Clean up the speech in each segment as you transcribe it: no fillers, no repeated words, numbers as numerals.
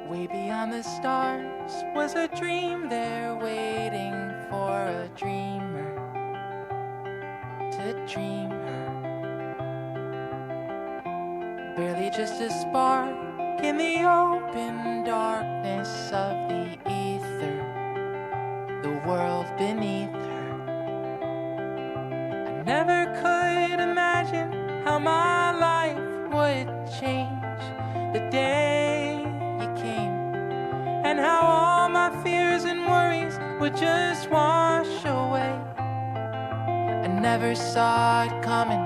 Way beyond the stars was a dream there waiting for a dreamer to dream her. Barely just a spark in the open darkness of the ether, the world beneath her. I never could imagine how my life would change the day you came, and how all my fears and worries would just wash away. I never saw it coming.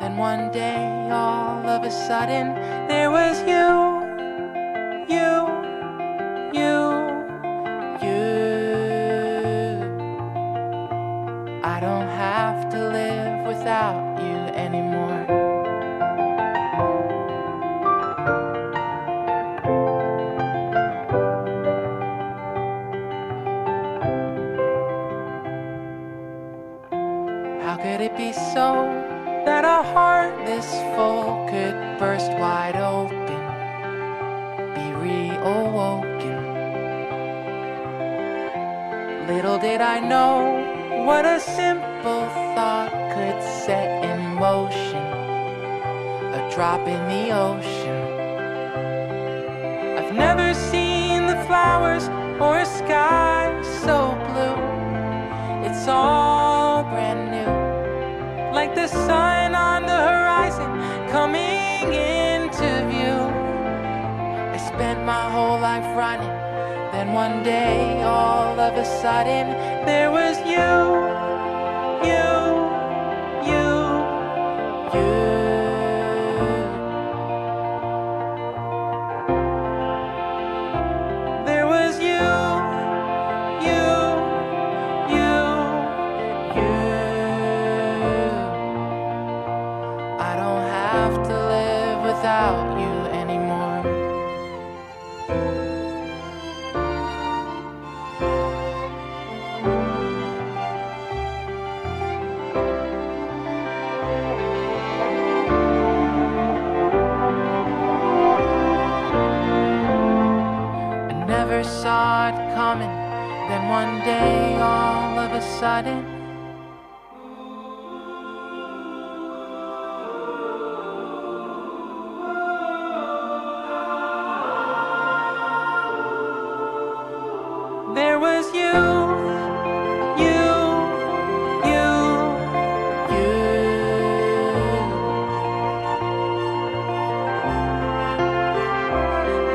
Then one day, all of a sudden, there was you. I don't have to live without you anymore. How could it be so that a heart this full could burst wide open, be reawoken? Little did I know what a simple thought could set in motion, a drop in the ocean. I've never seen the flowers or a sky so blue. It's all brand new, like the sun on the horizon coming into view. I spent my whole life running, then one day, all of a sudden, there was you. There was you. I don't have to live without you anymore. I never saw it coming. Then one day, all of a sudden, there was you.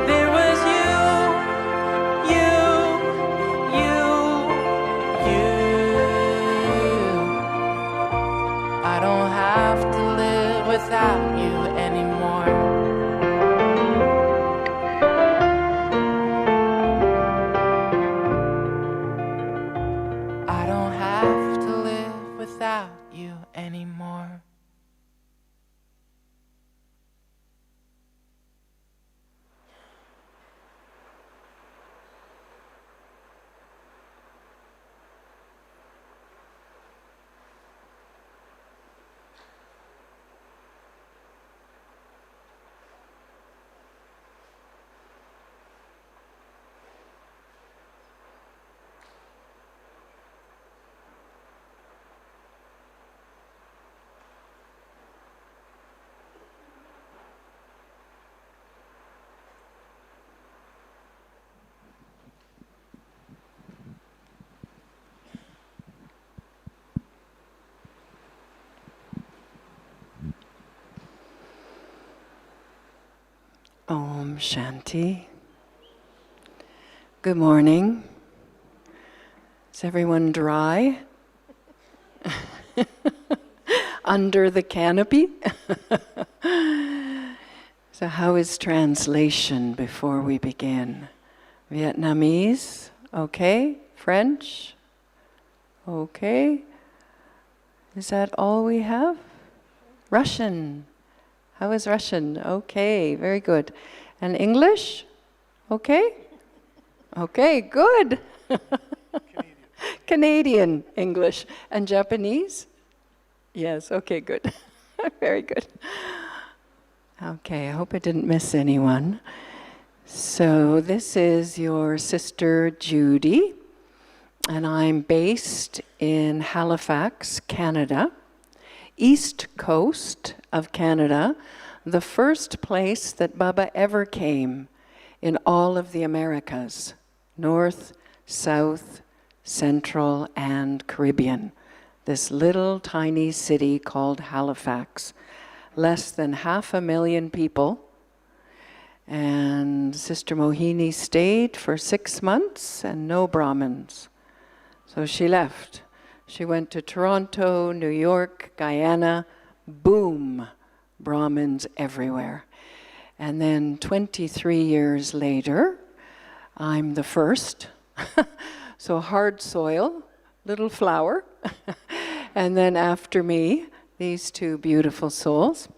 There was I don't have to live without you anymore. I don't have to live without you anymore. Om Shanti. Good morning. Is everyone dry? Under the canopy? So how is translation before we begin? Vietnamese? Okay. French? Okay. Is that all we have? Russian? How is Russian? Okay, very good. And English? Okay? Okay, good. Canadian English. And Japanese? Yes, okay, good. Very good. Okay, I hope I didn't miss anyone. So this is your sister Judy, and I'm based in Halifax, Canada, east coast of Canada, the first place that Baba ever came in all of the Americas, North, South, Central, and Caribbean. This little tiny city called Halifax, less than 500,000 people. And Sister Mohini stayed for 6 months and no Brahmins. So she left. She went to Toronto, New York, Guyana. Boom, Brahmins everywhere. And then 23 years later, I'm the first. So hard soil, little flower. And then after me, these two beautiful souls.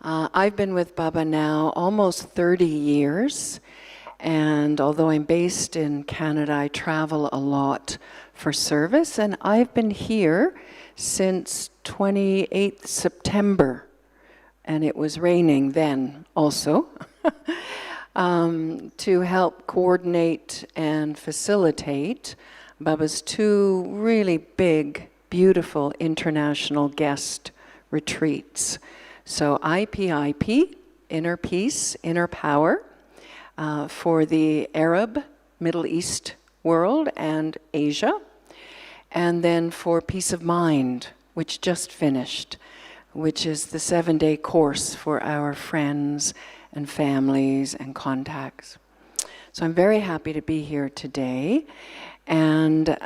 I've been with Baba now almost 30 years, and although I'm based in Canada, I travel a lot for service, and I've been here since 28th September, and it was raining then also, to help coordinate and facilitate Baba's two really big, beautiful international guest retreats. So IPIP, Inner Peace, Inner Power, for the Arab, Middle East world and Asia. And then for Peace of Mind, which just finished, which is the 7-day course for our friends and families and contacts. So I'm very happy to be here today. And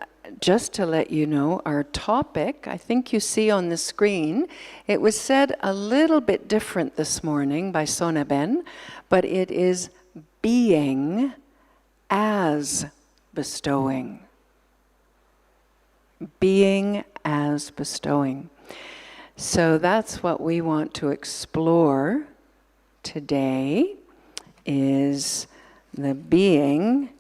just to let you know, our topic, I think you see on the screen, it was said a little bit different this morning by Sonaben, but it is being as bestowing. Being as bestowing. So that's what we want to explore today, is the being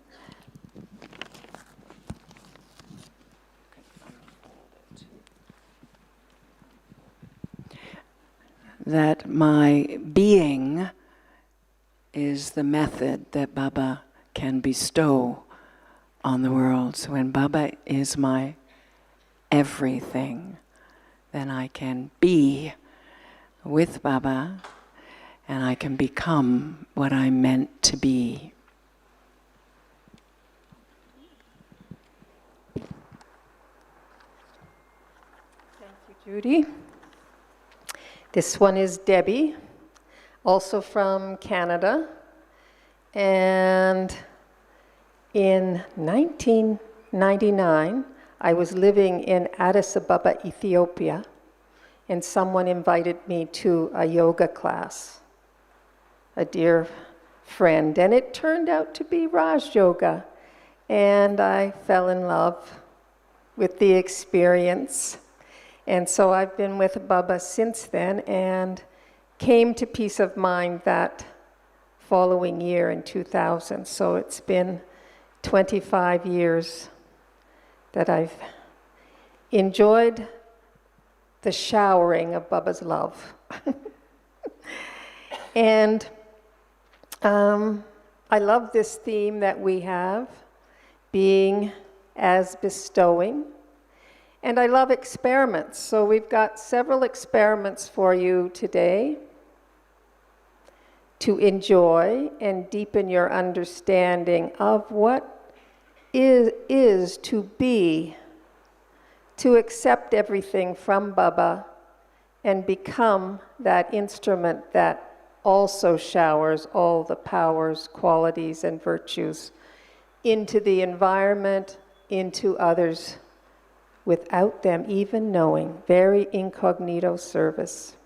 that my being is the method that Baba can bestow on the world. So when Baba is my everything, then I can be with Baba and I can become what I'm meant to be. Thank you, Judy. This one is Debbie, also from Canada. And in 1999, I was living in Addis Ababa, Ethiopia, and someone invited me to a yoga class, a dear friend, and it turned out to be Raj Yoga, and I fell in love with the experience. And so I've been with Baba since then and came to Peace of Mind that following year in 2000. So it's been 25 years that I've enjoyed the showering of Baba's love. And I love this theme that we have, being as bestowing. And I love experiments, so we've got several experiments for you today to enjoy and deepen your understanding of what is to be, to accept everything from Baba and become that instrument that also showers all the powers, qualities, and virtues into the environment, into others, without them even knowing. Very incognito service.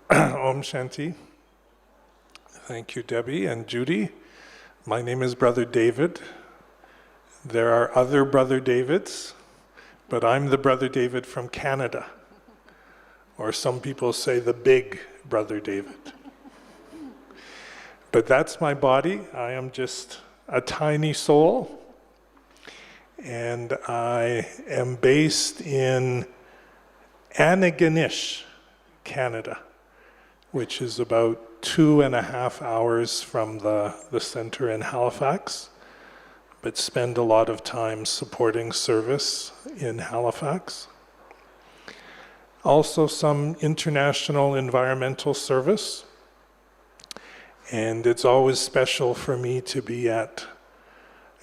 Om Shanti. Thank you, Debbie and Judy. My name is Brother David. There are other Brother Davids, but I'm the Brother David from Canada. Or some people say the big Brother David. But that's my body. I am just a tiny soul. And I am based in Antigonish, Canada, which is about 2.5 hours from the center in Halifax, but spend a lot of time supporting service in Halifax. Also some international environmental service, and it's always special for me to be at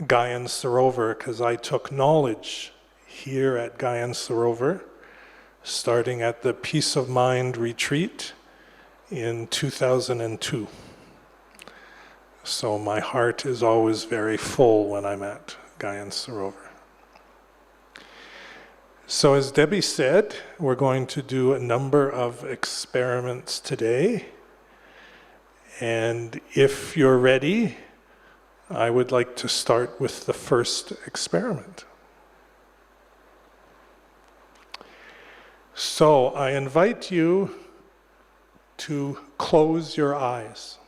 Gyan Sarovar because I took knowledge here at Gyan Sarovar, starting at the Peace of Mind retreat in 2002. So my heart is always very full when I'm at Gyan Sarovar. So as Debbie said, we're going to do a number of experiments today. And if you're ready, I would like to start with the first experiment. So I invite you to close your eyes.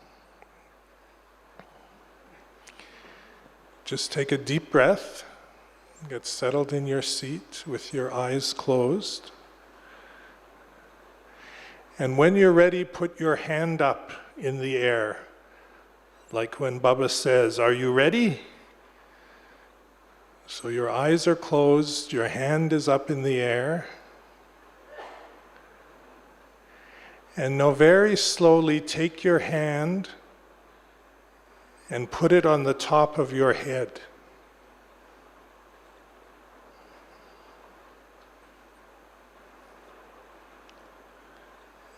Just take a deep breath. Get settled in your seat with your eyes closed. And when you're ready, put your hand up in the air. Like when Baba says, "Are you ready?" So your eyes are closed, your hand is up in the air. And now very slowly take your hand and put it on the top of your head.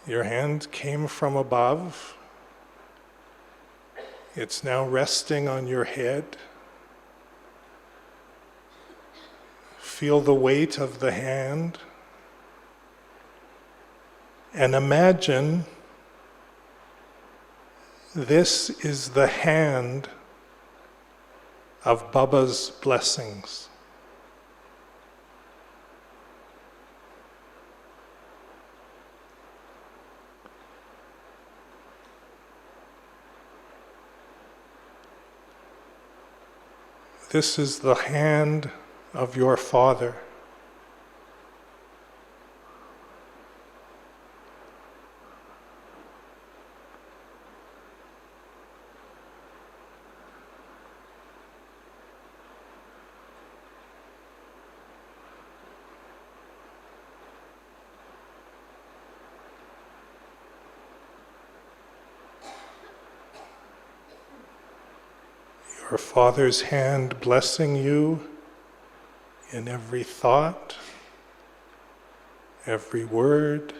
Your hand came from above. It's now resting on your head. Feel the weight of the hand. And imagine this is the hand of Baba's blessings. This is the hand of your Father. Your Father's hand blessing you in every thought, every word,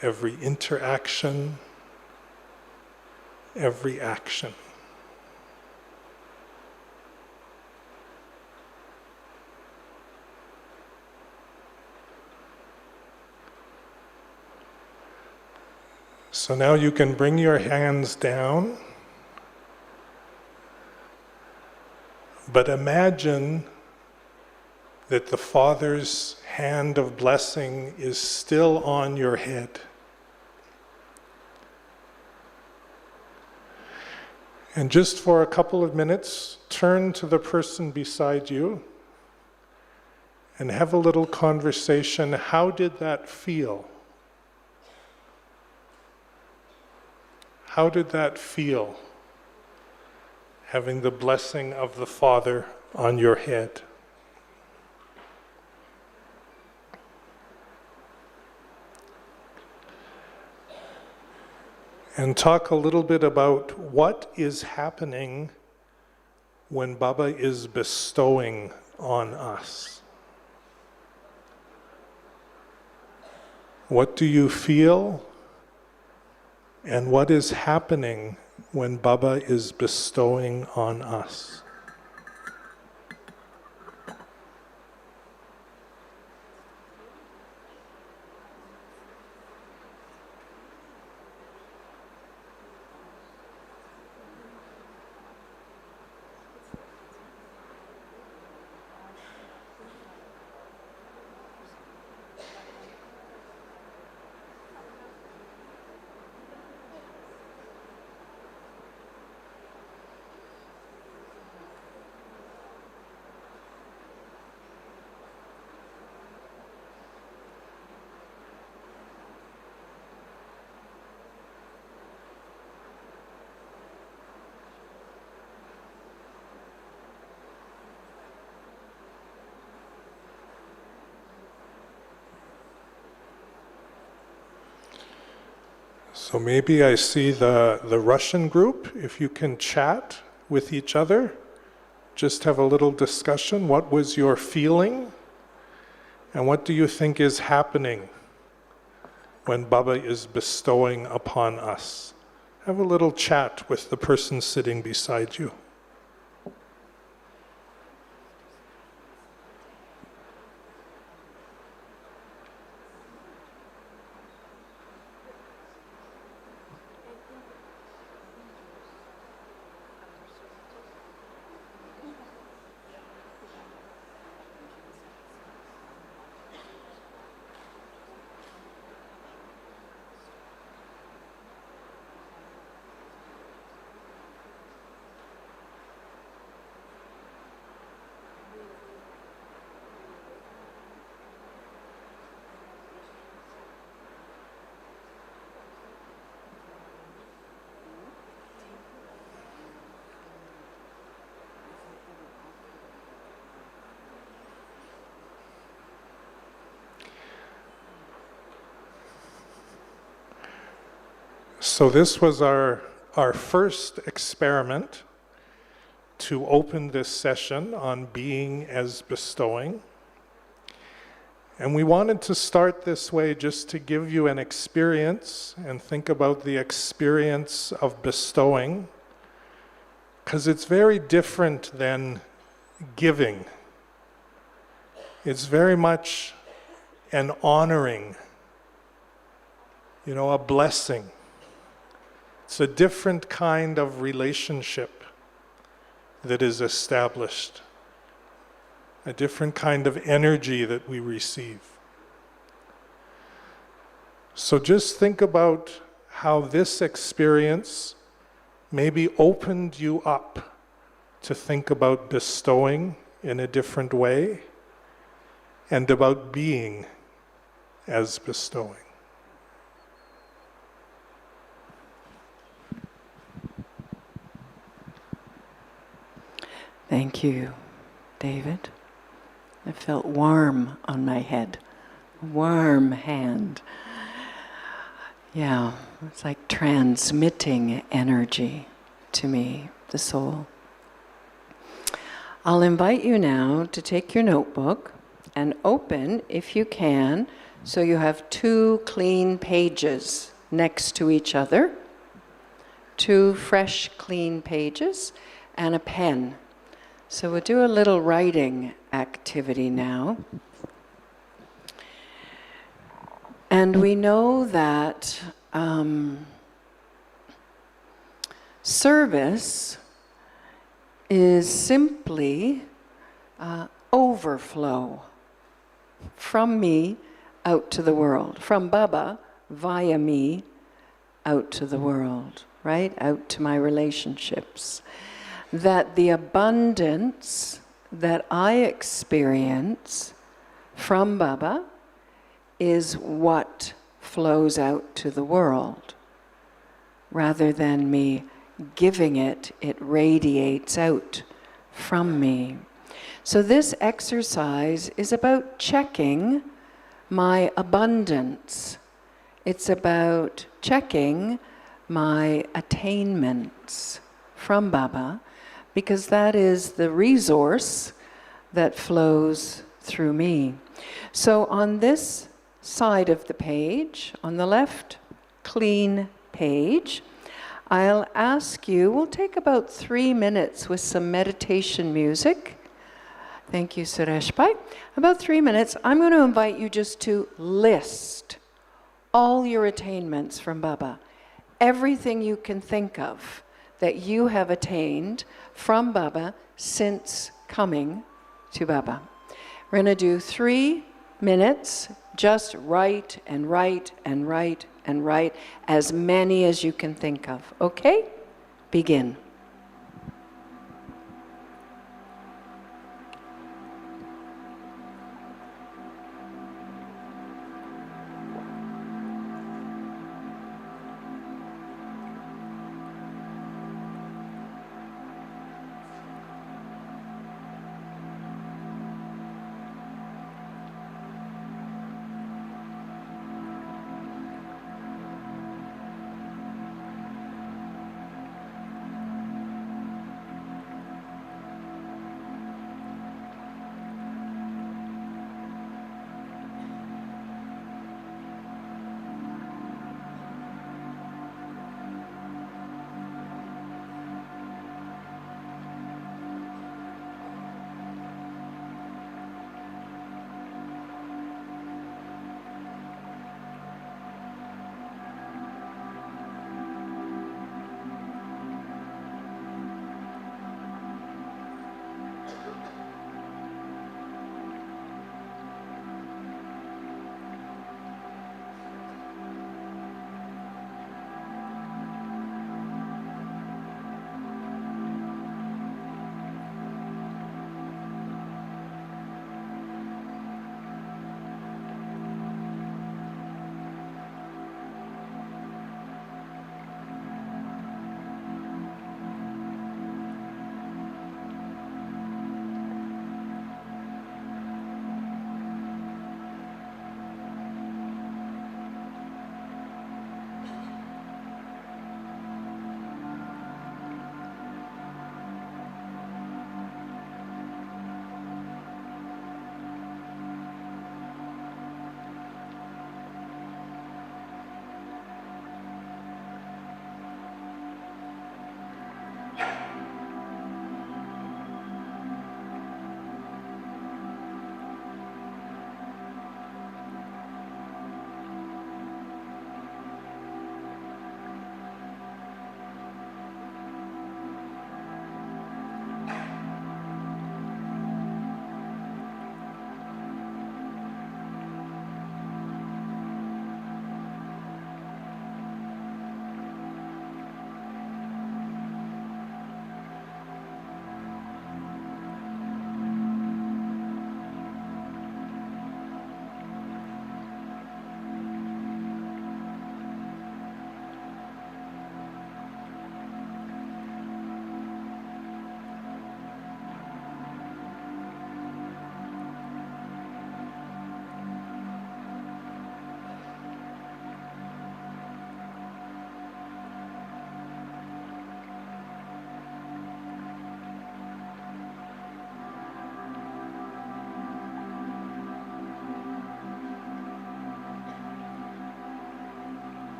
every interaction, every action. So now you can bring your hands down. But imagine that the Father's hand of blessing is still on your head. And just for a couple of minutes, turn to the person beside you and have a little conversation. How did that feel? How did that feel? Having the blessing of the Father on your head. And talk a little bit about what is happening when Baba is bestowing on us. What do you feel? And what is happening when Baba is bestowing on us? So maybe I see the Russian group, if you can chat with each other, just have a little discussion. What was your feeling? And what do you think is happening when Baba is bestowing upon us? Have a little chat with the person sitting beside you. So this was our first experiment to open this session on being as bestowing. And we wanted to start this way just to give you an experience and think about the experience of bestowing, because it's very different than giving. It's very much an honoring, a blessing. It's a different kind of relationship that is established, a different kind of energy that we receive. So just think about how this experience maybe opened you up to think about bestowing in a different way and about being as bestowing. Thank you, David. I felt warm on my head, warm hand. Yeah, it's like transmitting energy to me, the soul. I'll invite you now to take your notebook and open, if you can, so you have 2 clean pages next to each other, 2 fresh, clean pages, and a pen. So we'll do a little writing activity now. And we know that service is simply overflow from me out to the world, from Baba via me out to the world, right? Out to my relationships. That the abundance that I experience from Baba is what flows out to the world. Rather than me giving it, it radiates out from me. So this exercise is about checking my abundance. It's about checking my attainments from Baba, because that is the resource that flows through me. So on this side of the page, on the left clean page, I'll ask you, we'll take about 3 minutes with some meditation music. Thank you, Suresh Bhai. About 3 minutes, I'm going to invite you just to list all your attainments from Baba. Everything you can think of that you have attained from Baba since coming to Baba. We're going to do 3 minutes, just write and write and write and write as many as you can think of. Okay? Begin.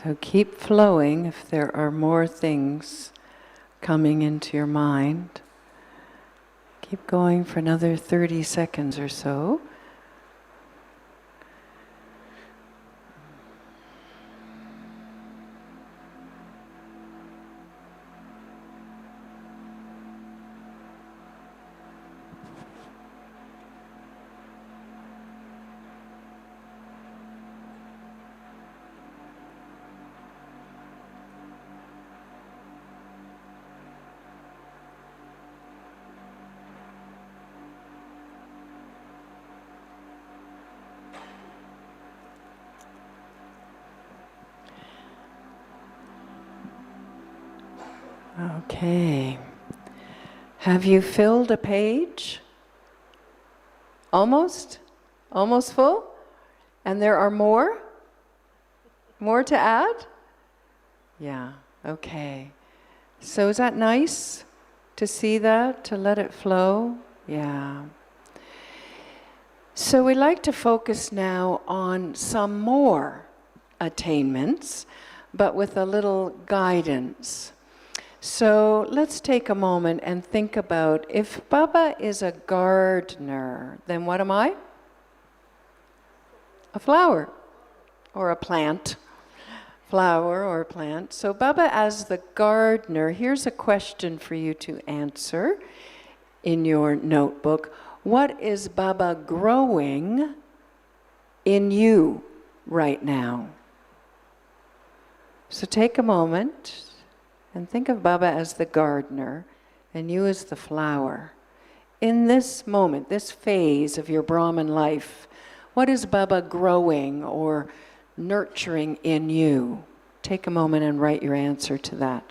So keep flowing if there are more things coming into your mind. Keep going for another 30 seconds or so. Okay. Have you filled a page? Almost? Almost full? And there are more? More to add? Yeah, okay. So is that nice to see that, to let it flow? Yeah. So we like to focus now on some more attainments, but with a little guidance. So let's take a moment and think about, if Baba is a gardener, then what am I? A flower or a plant. Flower or plant. So Baba as the gardener, here's a question for you to answer in your notebook. What is Baba growing in you right now? So take a moment and think of Baba as the gardener and you as the flower. In this moment, this phase of your Brahman life, what is Baba growing or nurturing in you? Take a moment and write your answer to that.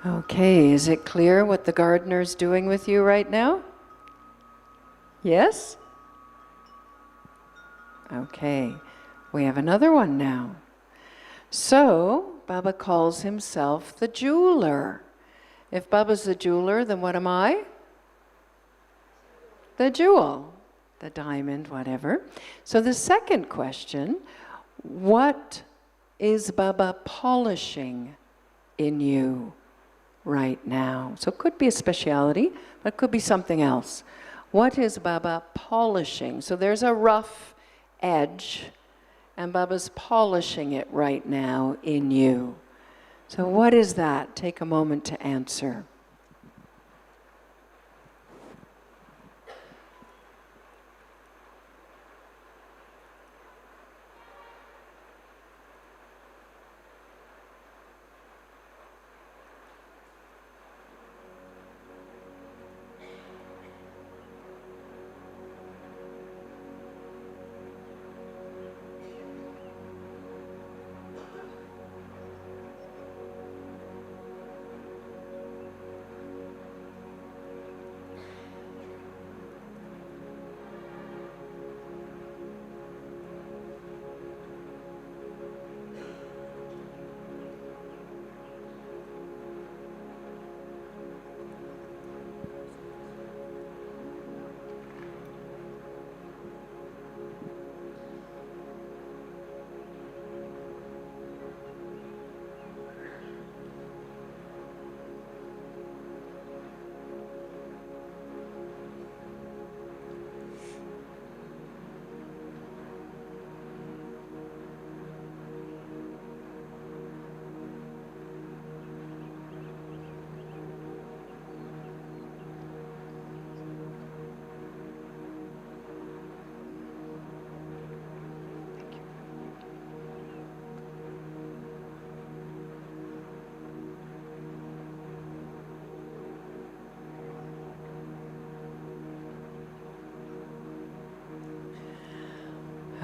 Okay, is it clear what the gardener's doing with you right now? Yes? Okay, we have another one now. So, Baba calls himself the jeweler. If Baba's the jeweler, then what am I? The jewel, the diamond, whatever. So the second question, what is Baba polishing in you right now? So it could be a speciality, but it could be something else. What is Baba polishing? So there's a rough edge, and Baba's polishing it right now in you. So what is that? Take a moment to answer.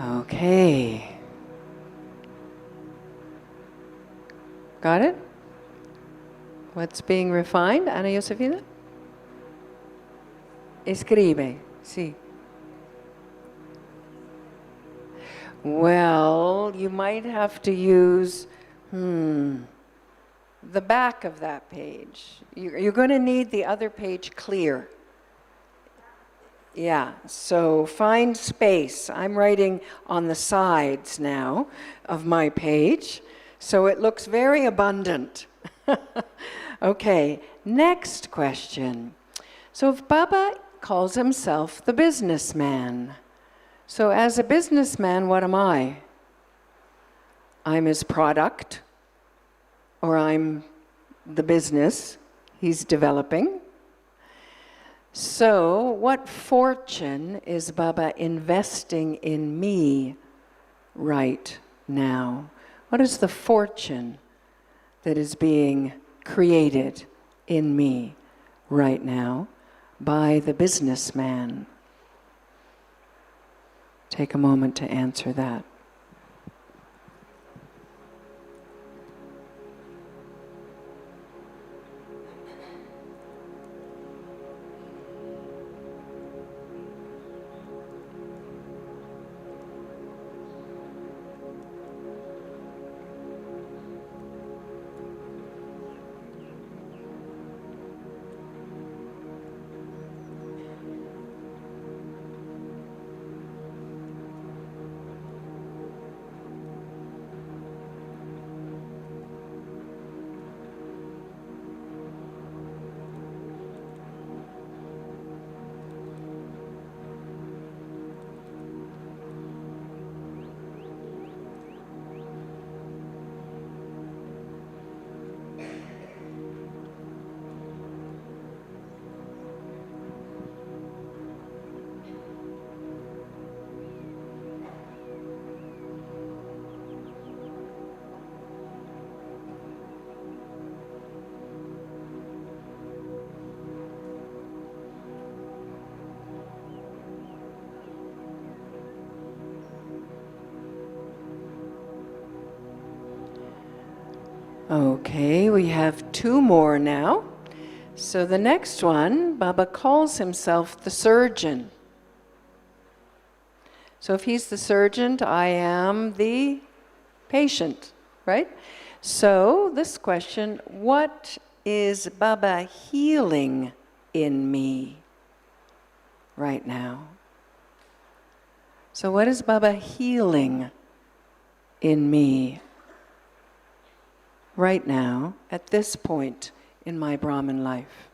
Okay. Got it? What's being refined, Ana Josefina? Escribe, sí. Well, you might have to use, the back of that page. You're going to need the other page clear. Yeah, so find space. I'm writing on the sides now of my page, so it looks very abundant. Okay, next question. So if Baba calls himself the businessman, so as a businessman, what am I? I'm his product, or I'm the business he's developing. So what fortune is Baba investing in me right now? What is the fortune that is being created in me right now by the businessman? Take a moment to answer that. Okay, we have two more now. So the next one, Baba calls himself the surgeon. So if he's the surgeon, I am the patient, right? So this question, what is Baba healing in me right now? So what is Baba healing in me right now, at this point in my Brahman life?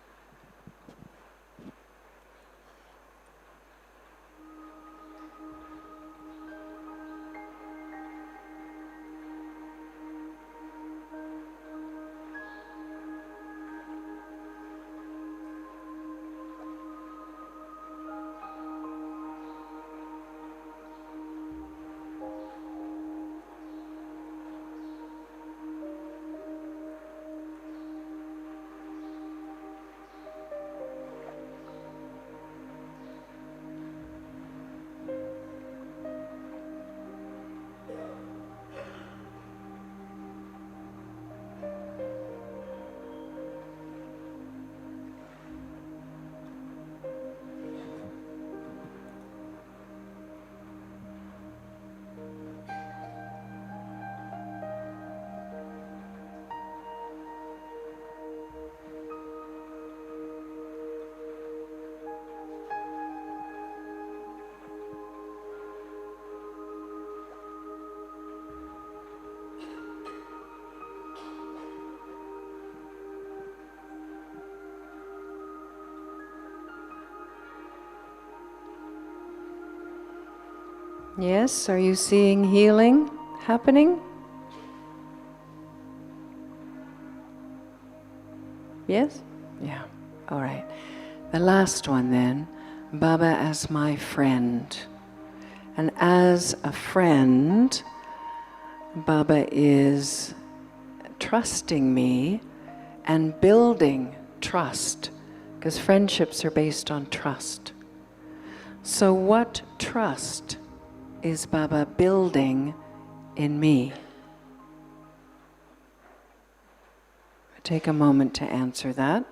Yes, are you seeing healing happening? Yes? Yeah, all right. The last one then, Baba as my friend. And as a friend, Baba is trusting me and building trust, because friendships are based on trust. So what trust is Baba building in me? Take a moment to answer that.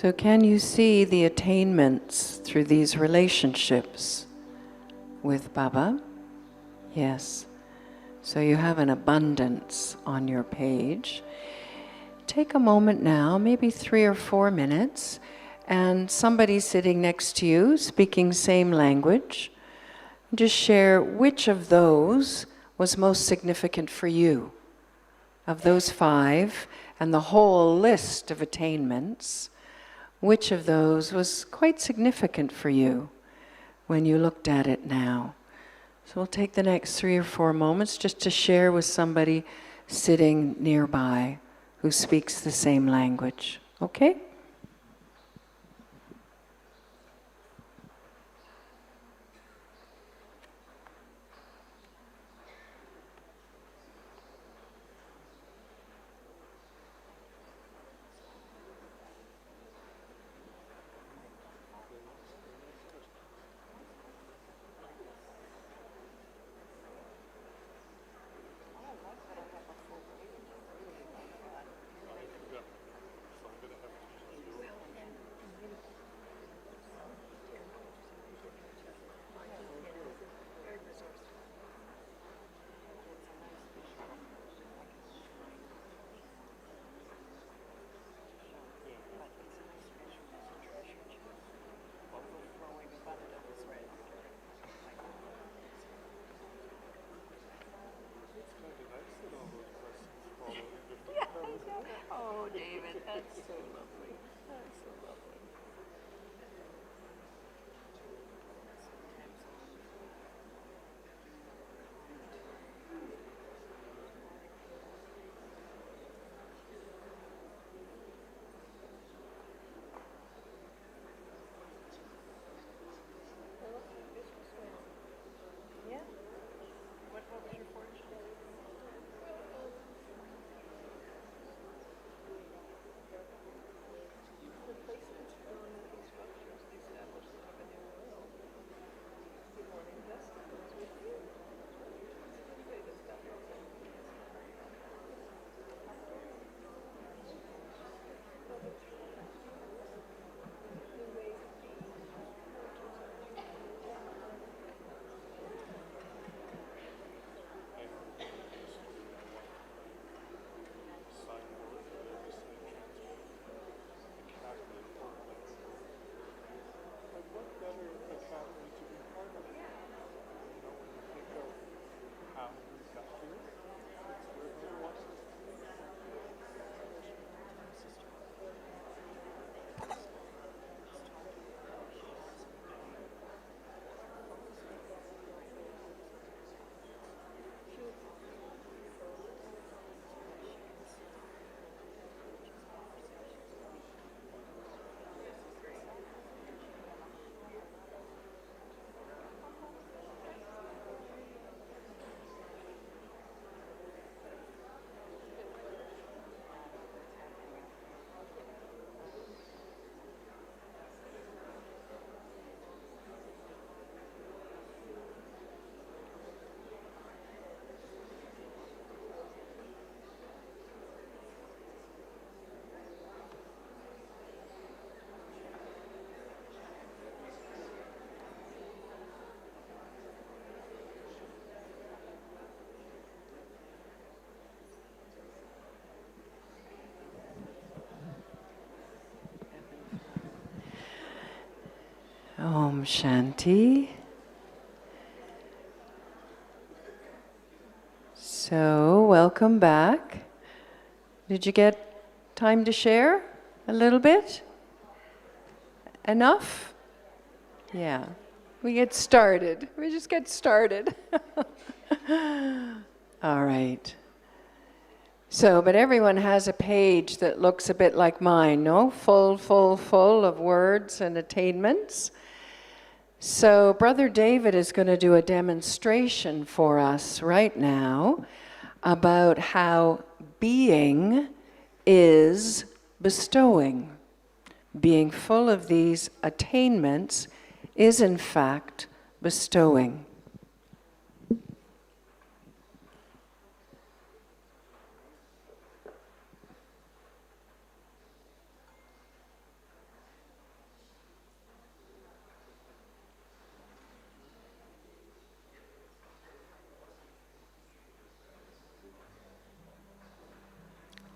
So can you see the attainments through these relationships with Baba? Yes. So you have an abundance on your page. Take a moment now, maybe 3 or 4 minutes, and somebody sitting next to you speaking same language, just share which of those was most significant for you. Of those 5 and the whole list of attainments, which of those was quite significant for you when you looked at it now? So we'll take the next 3 or 4 moments just to share with somebody sitting nearby who speaks the same language. Okay? Om Shanti. So, welcome back. Did you get time to share a little bit? Enough? Yeah. We get started. We just get started. All right. So, but everyone has a page that looks a bit like mine, no? Full of words and attainments. So, Brother David is going to do a demonstration for us right now about how being is bestowing. Being full of these attainments is, in fact, bestowing.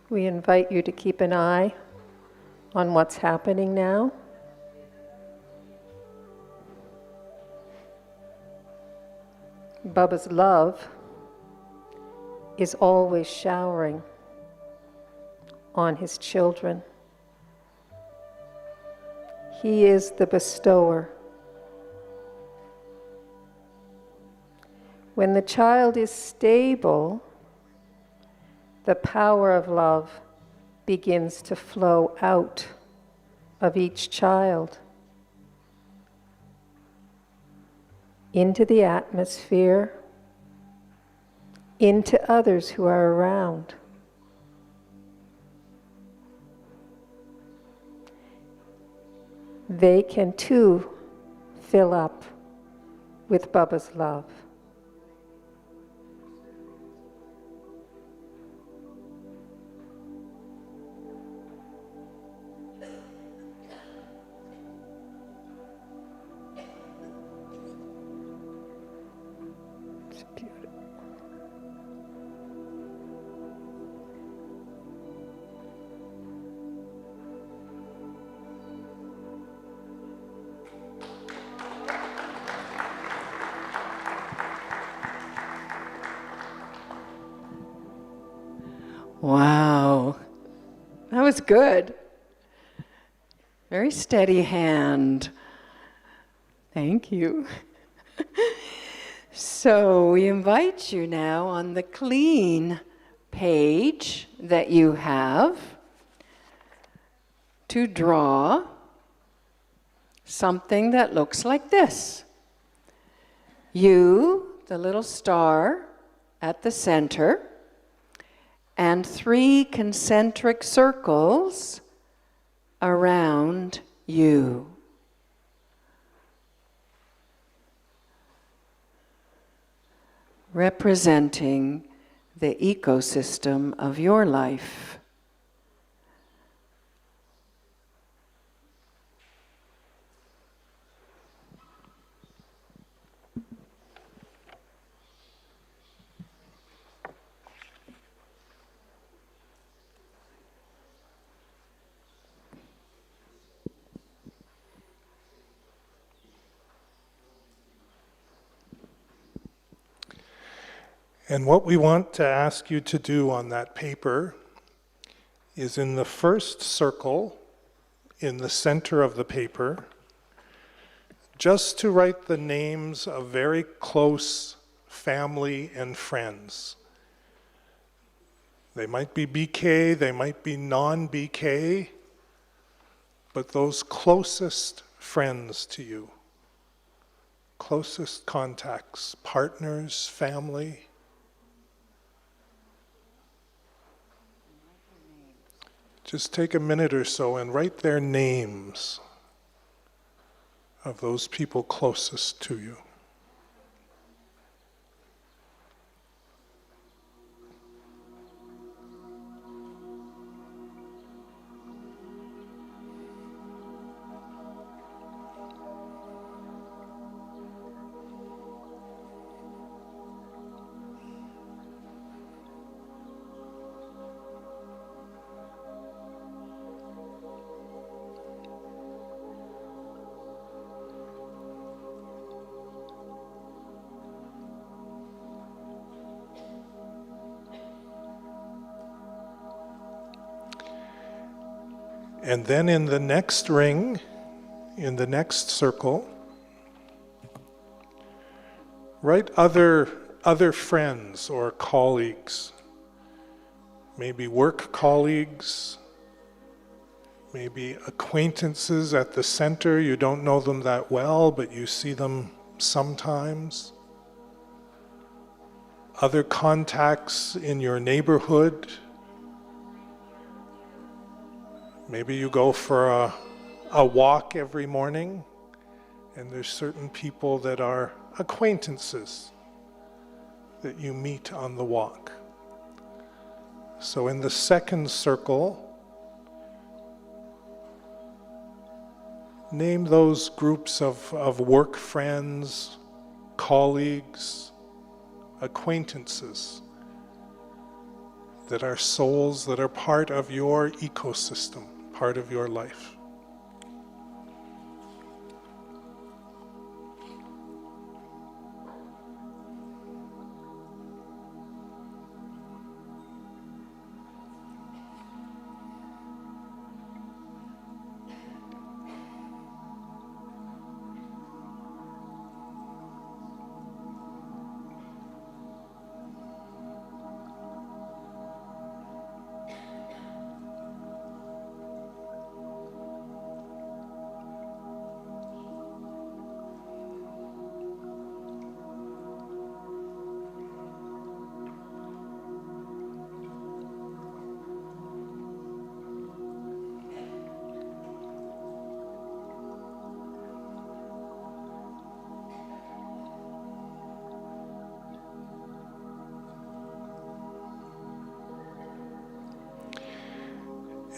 We invite you to keep an eye on what's happening now. Baba's love is always showering on his children. He is the bestower. When the child is stable, the power of love begins to flow out of each child into the atmosphere, into others who are around. They can too fill up with Baba's love. Wow, that was good. Very steady hand. Thank you. So we invite you now on the clean page that you have to draw something that looks like this. You, the little star at the center, and 3 concentric circles around you. Representing the ecosystem of your life. And what we want to ask you to do on that paper is in the first circle, in the center of the paper, just to write the names of very close family and friends. They might be BK, they might be non-BK, but those closest friends to you, closest contacts, partners, family. Just take a minute or so and write their names of those people closest to you. And then in the next ring, in the next circle, write other friends or colleagues, maybe work colleagues, maybe acquaintances at the center. You don't know them that well, but you see them sometimes. Other contacts in your neighborhood. Maybe you go for a walk every morning, and there's certain people that are acquaintances that you meet on the walk. So in the second circle, name those groups of work friends, colleagues, acquaintances that are souls that are part of your ecosystem, part of your life.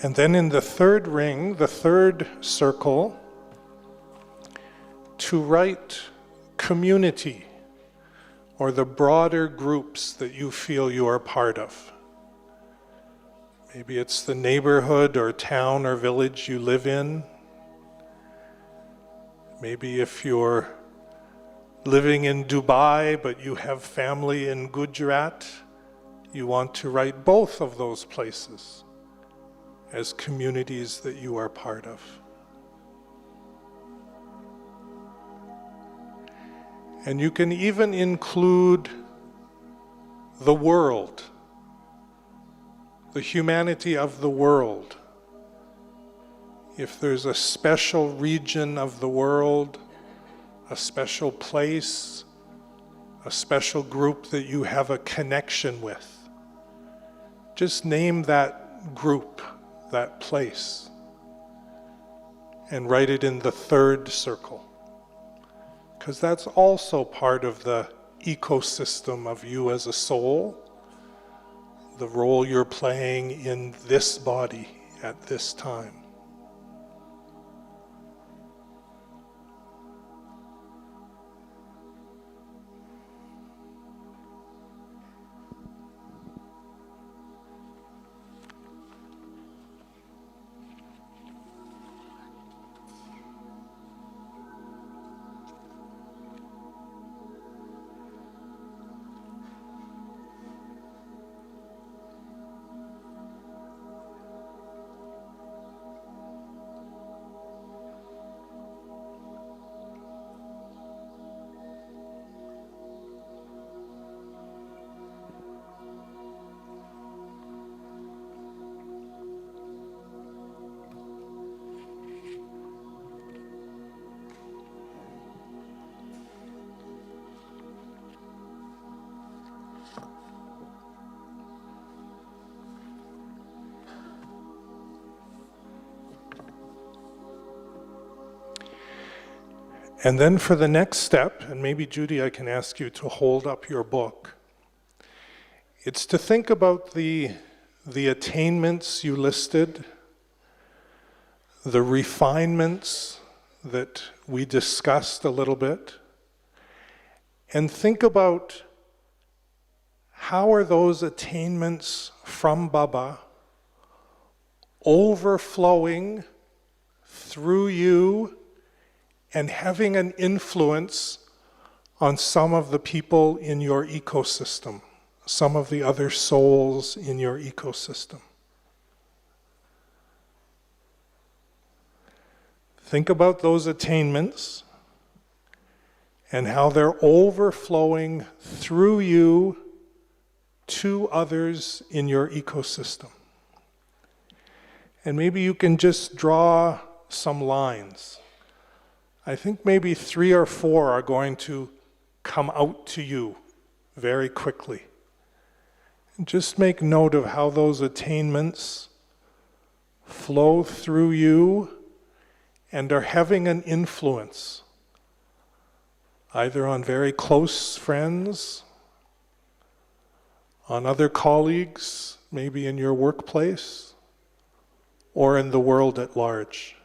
And then in the third ring, the third circle, to write community or the broader groups that you feel you are part of. Maybe it's the neighborhood or town or village you live in. Maybe if you're living in Dubai but you have family in Gujarat, you want to write both of those places as communities that you are part of. And you can even include the world, the humanity of the world. If there's a special region of the world, a special place, a special group that you have a connection with, just name that group, that place, and write it in the third circle, because that's also part of the ecosystem of you as a soul, the role you're playing in this body at this time. And then for the next step, and maybe Judy, I can ask you to hold up your book, it's to think about the attainments you listed, the refinements that we discussed a little bit, and think about how are those attainments from Baba overflowing through you and having an influence on some of the people in your ecosystem, some of the other souls in your ecosystem. Think about those attainments and how they're overflowing through you to others in your ecosystem. And maybe you can just draw some lines. I think maybe 3 or 4 are going to come out to you very quickly. Just make note of how those attainments flow through you and are having an influence, either on very close friends, on other colleagues, maybe in your workplace, or in the world at large.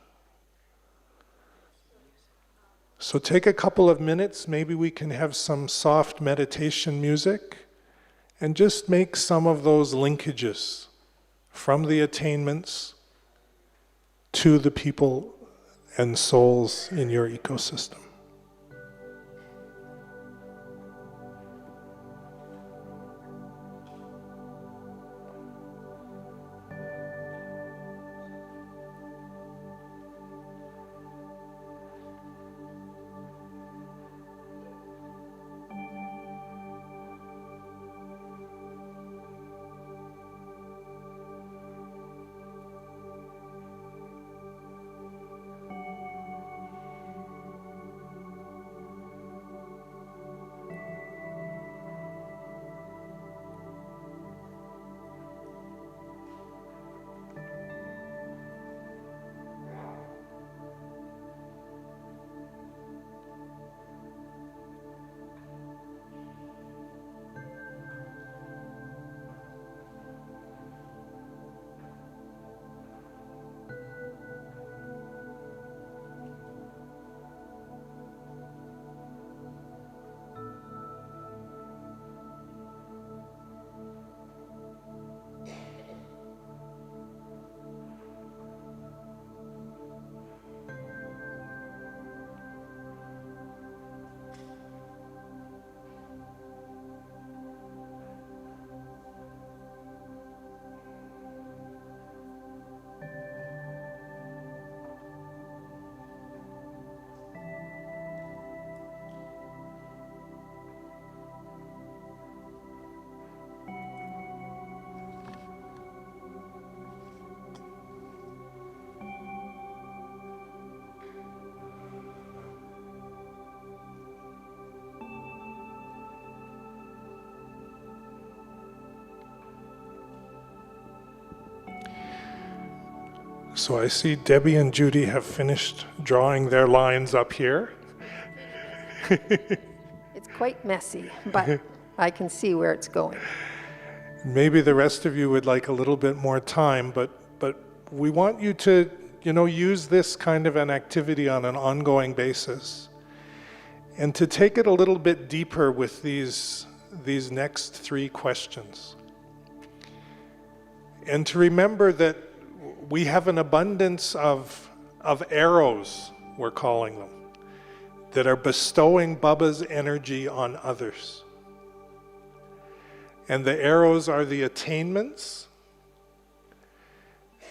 So take a couple of minutes, maybe we can have some soft meditation music, and just make some of those linkages from the attainments to the people and souls in your ecosystem. So I see Debbie and Judy have finished drawing their lines up here. It's quite messy, but I can see where it's going. Maybe the rest of you would like a little bit more time, but we want you to, use this kind of an activity on an ongoing basis, and to take it a little bit deeper with these next 3 questions. And to remember that we have an abundance of arrows, we're calling them, that are bestowing Baba's energy on others. And the arrows are the attainments.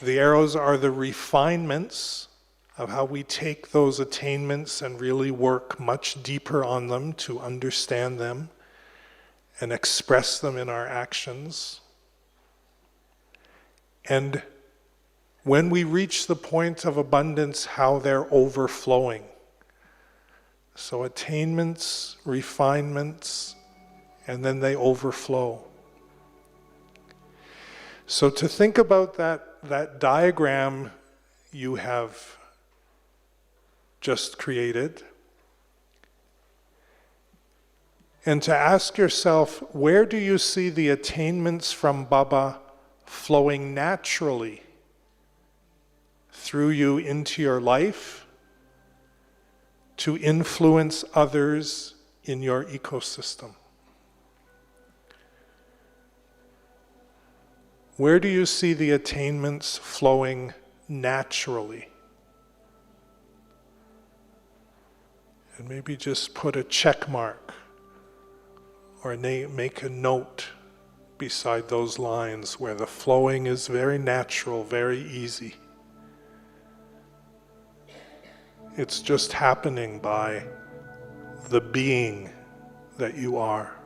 The arrows are the refinements of how we take those attainments and really work much deeper on them to understand them and express them in our actions. And when we reach the point of abundance, how they're overflowing. So attainments, refinements, and then they overflow. So to think about that diagram you have just created, and to ask yourself, where do you see the attainments from Baba flowing naturally through you into your life to influence others in your ecosystem? Where do you see the attainments flowing naturally? And maybe just put a check mark or make a note beside those lines where the flowing is very natural, very easy. It's just happening by the being that you are.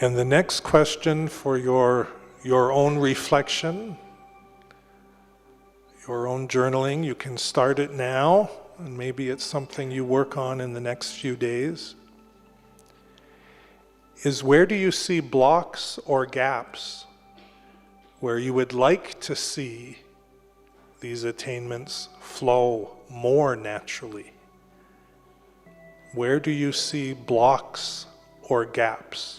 And the next question for your own reflection, your own journaling, you can start it now, and maybe it's something you work on in the next few days, is where do you see blocks or gaps where you would like to see these attainments flow more naturally? Where do you see blocks or gaps?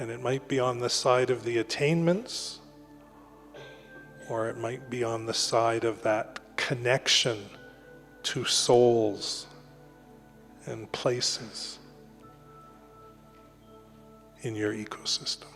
And it might be on the side of the attainments, or it might be on the side of that connection to souls and places in your ecosystem.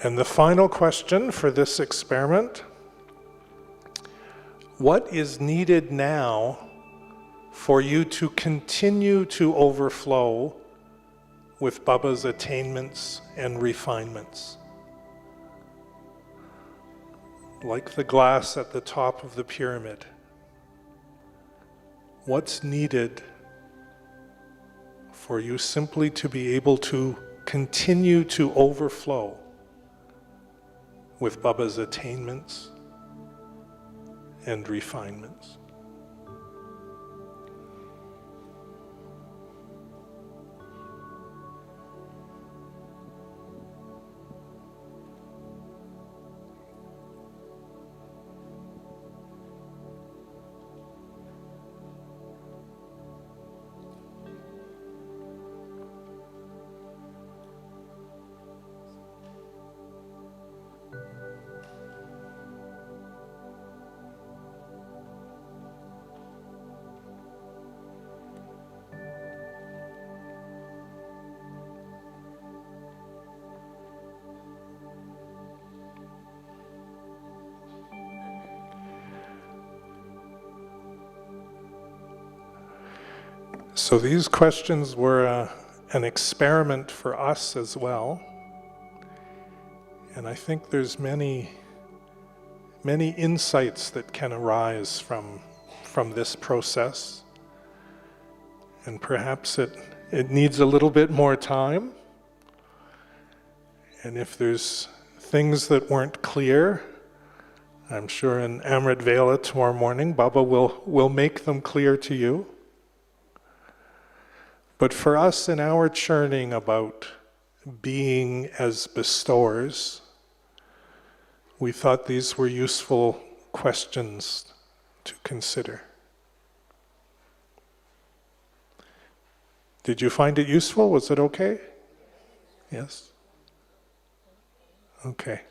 And the final question for this experiment: what is needed now for you to continue to overflow with Baba's attainments and refinements? Like the glass at the top of the pyramid, what's needed for you simply to be able to continue to overflow with Baba's attainments and refinements? So these questions were an experiment for us as well. And I think there's many insights that can arise from this process. And perhaps it needs a little bit more time. And if there's things that weren't clear, I'm sure in Amrit Vela tomorrow morning, Baba will make them clear to you. But for us in our churning about being as bestowers, we thought these were useful questions to consider. Did you find it useful? Was it okay? Yes? Okay.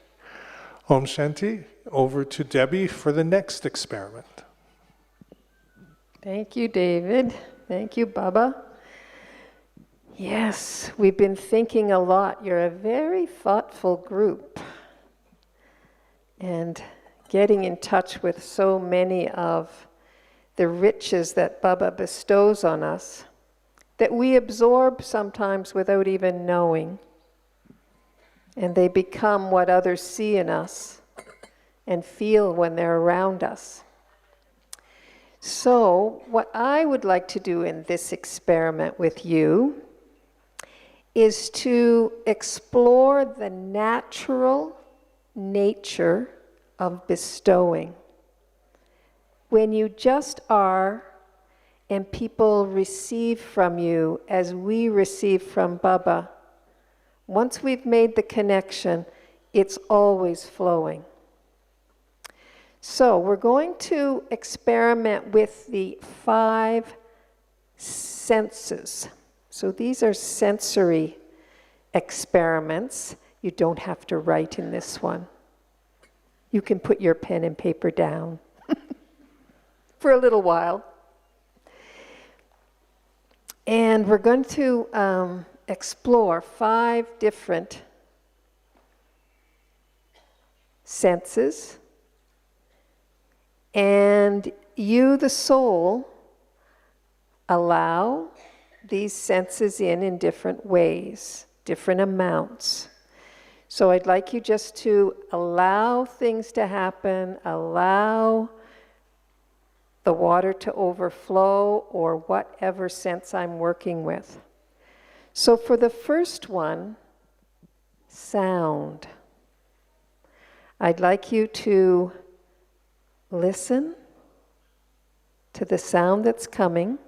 Om Shanti. Over to Debbie for the next experiment. Thank you, David. Thank you, Baba. Yes, we've been thinking a lot. You're a very thoughtful group. And getting in touch with so many of the riches that Baba bestows on us that we absorb sometimes without even knowing. And they become what others see in us and feel when they're around us. So, what I would like to do in this experiment with you is to explore the natural nature of bestowing. When you just are and people receive from you as we receive from Baba, once we've made the connection, it's always flowing. So we're going to experiment with the 5 senses. So these are sensory experiments. You don't have to write in this one. You can put your pen and paper down for a little while. And we're going to explore 5 different senses. And you, the soul, allow these senses in different ways, different amounts. So I'd like you just to allow things to happen, allow the water to overflow, or whatever sense I'm working with. So for the first one, sound. I'd like you to listen to the sound that's coming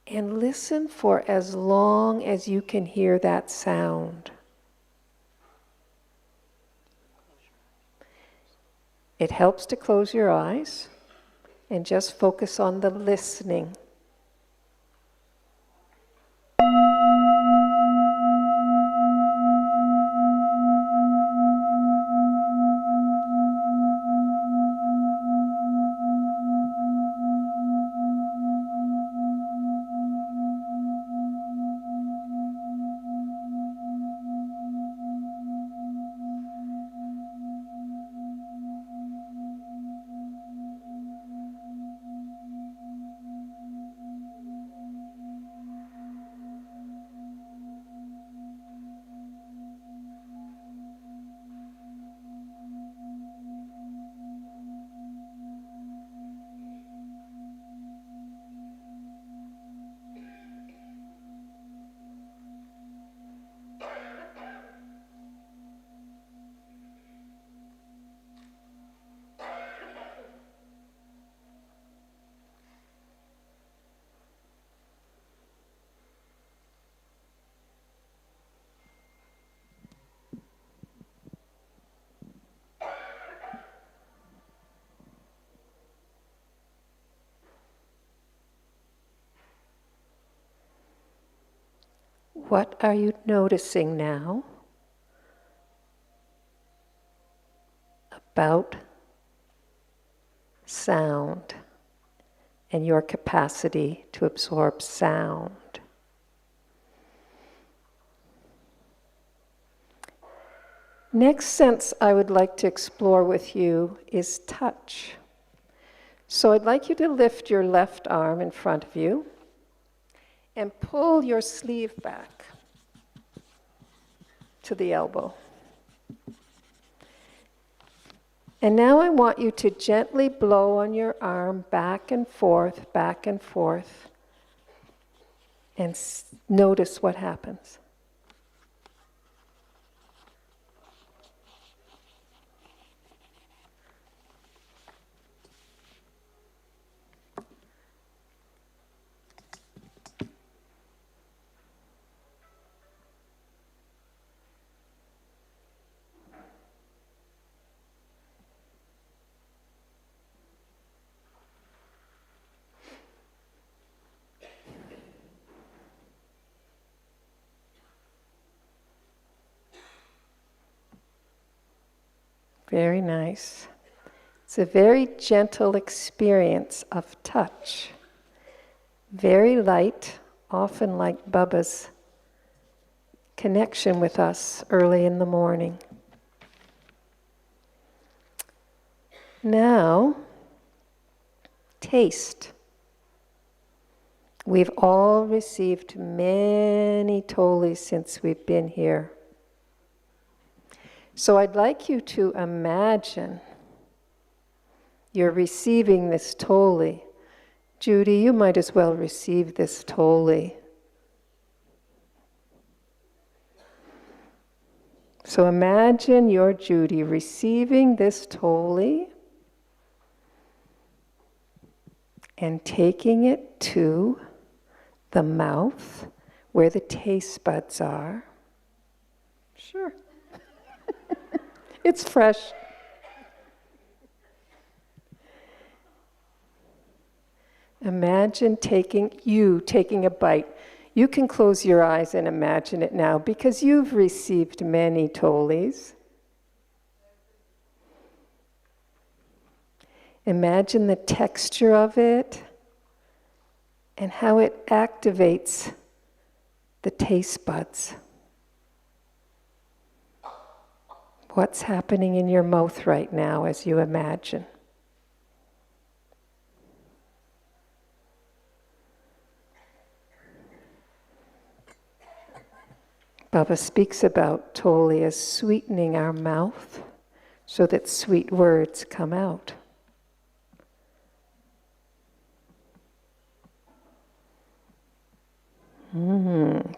and listen for as long as you can hear that sound. It helps to close your eyes and just focus on the listening. What are you noticing now about sound and your capacity to absorb sound? Next sense I would like to explore with you is touch. So I'd like you to lift your left arm in front of you and pull your sleeve back to the elbow. And now I want you to gently blow on your arm back and forth, and notice what happens. Very nice. It's a very gentle experience of touch. Very light, often like Baba's connection with us early in the morning. Now, taste. We've all received many tolis since we've been here. So I'd like you to imagine you're receiving this toli. Judy, you might as well receive this toli. So imagine you're Judy receiving this toli and taking it to the mouth where the taste buds are. Sure. It's fresh. Imagine taking a bite. You can close your eyes and imagine it now because you've received many tolis. Imagine the texture of it and how it activates the taste buds. What's happening in your mouth right now as you imagine? Baba speaks about toli as sweetening our mouth so that sweet words come out.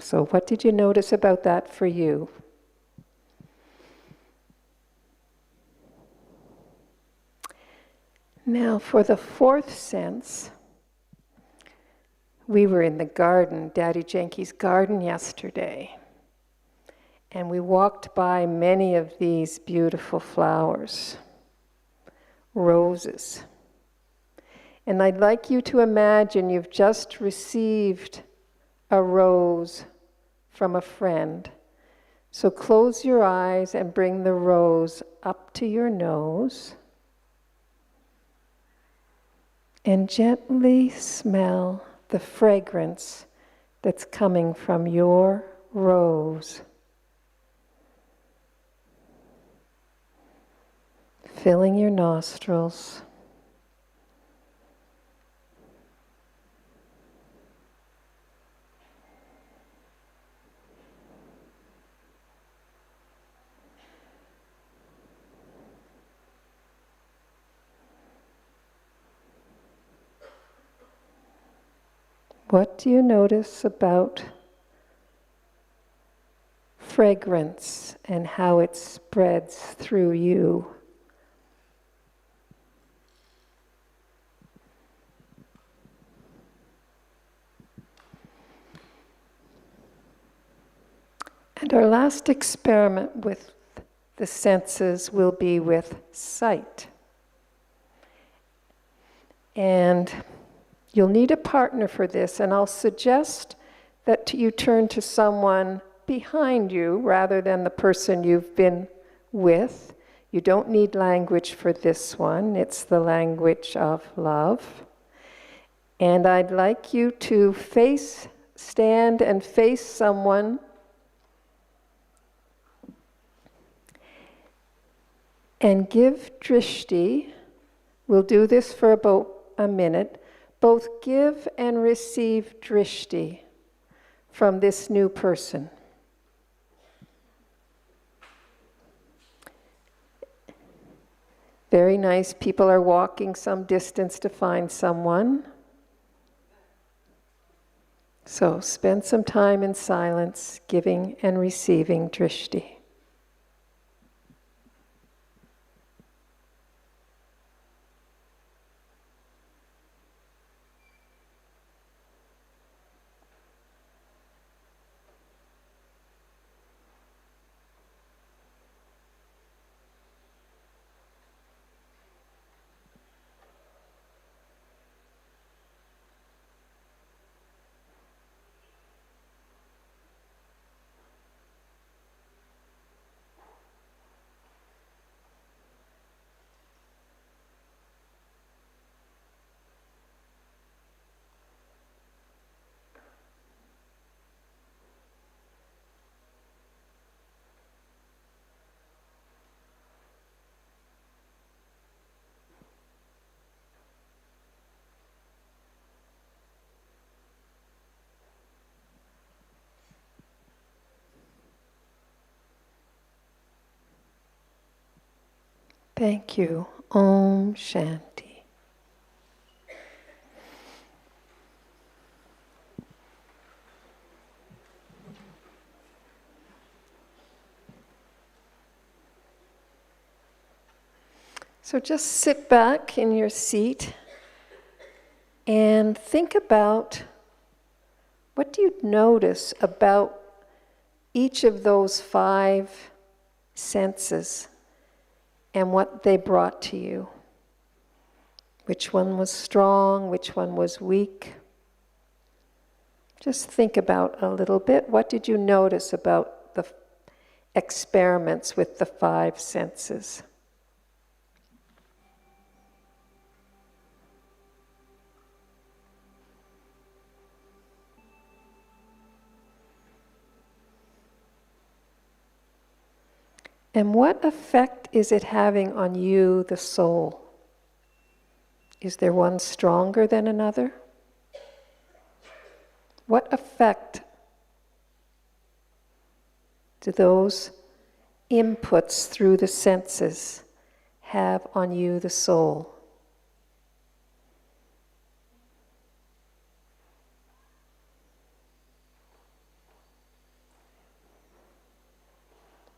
So what did you notice about that for you? Now for the fourth sense, we were in the garden, Daddy Janki's garden yesterday, and we walked by many of these beautiful flowers, roses. And I'd like you to imagine you've just received a rose from a friend. So close your eyes and bring the rose up to your nose and gently smell the fragrance that's coming from your rose, filling your nostrils. What do you notice about fragrance and how it spreads through you? And our last experiment with the senses will be with sight. And you'll need a partner for this, and I'll suggest that you turn to someone behind you rather than the person you've been with. You don't need language for this one. It's the language of love. And I'd like you to stand and face someone and give drishti. We'll do this for about a minute. Both give and receive drishti from this new person. Very nice. People are walking some distance to find someone. So spend some time in silence, giving and receiving drishti. Thank you. Om Shanti. So just sit back in your seat and think about, what do you notice about each of those 5 senses and what they brought to you? Which one was strong? Which one was weak? Just think about a little bit. What did you notice about the experiments with the 5 senses? And what effect is it having on you, the soul? Is there one stronger than another? What effect do those inputs through the senses have on you, the soul?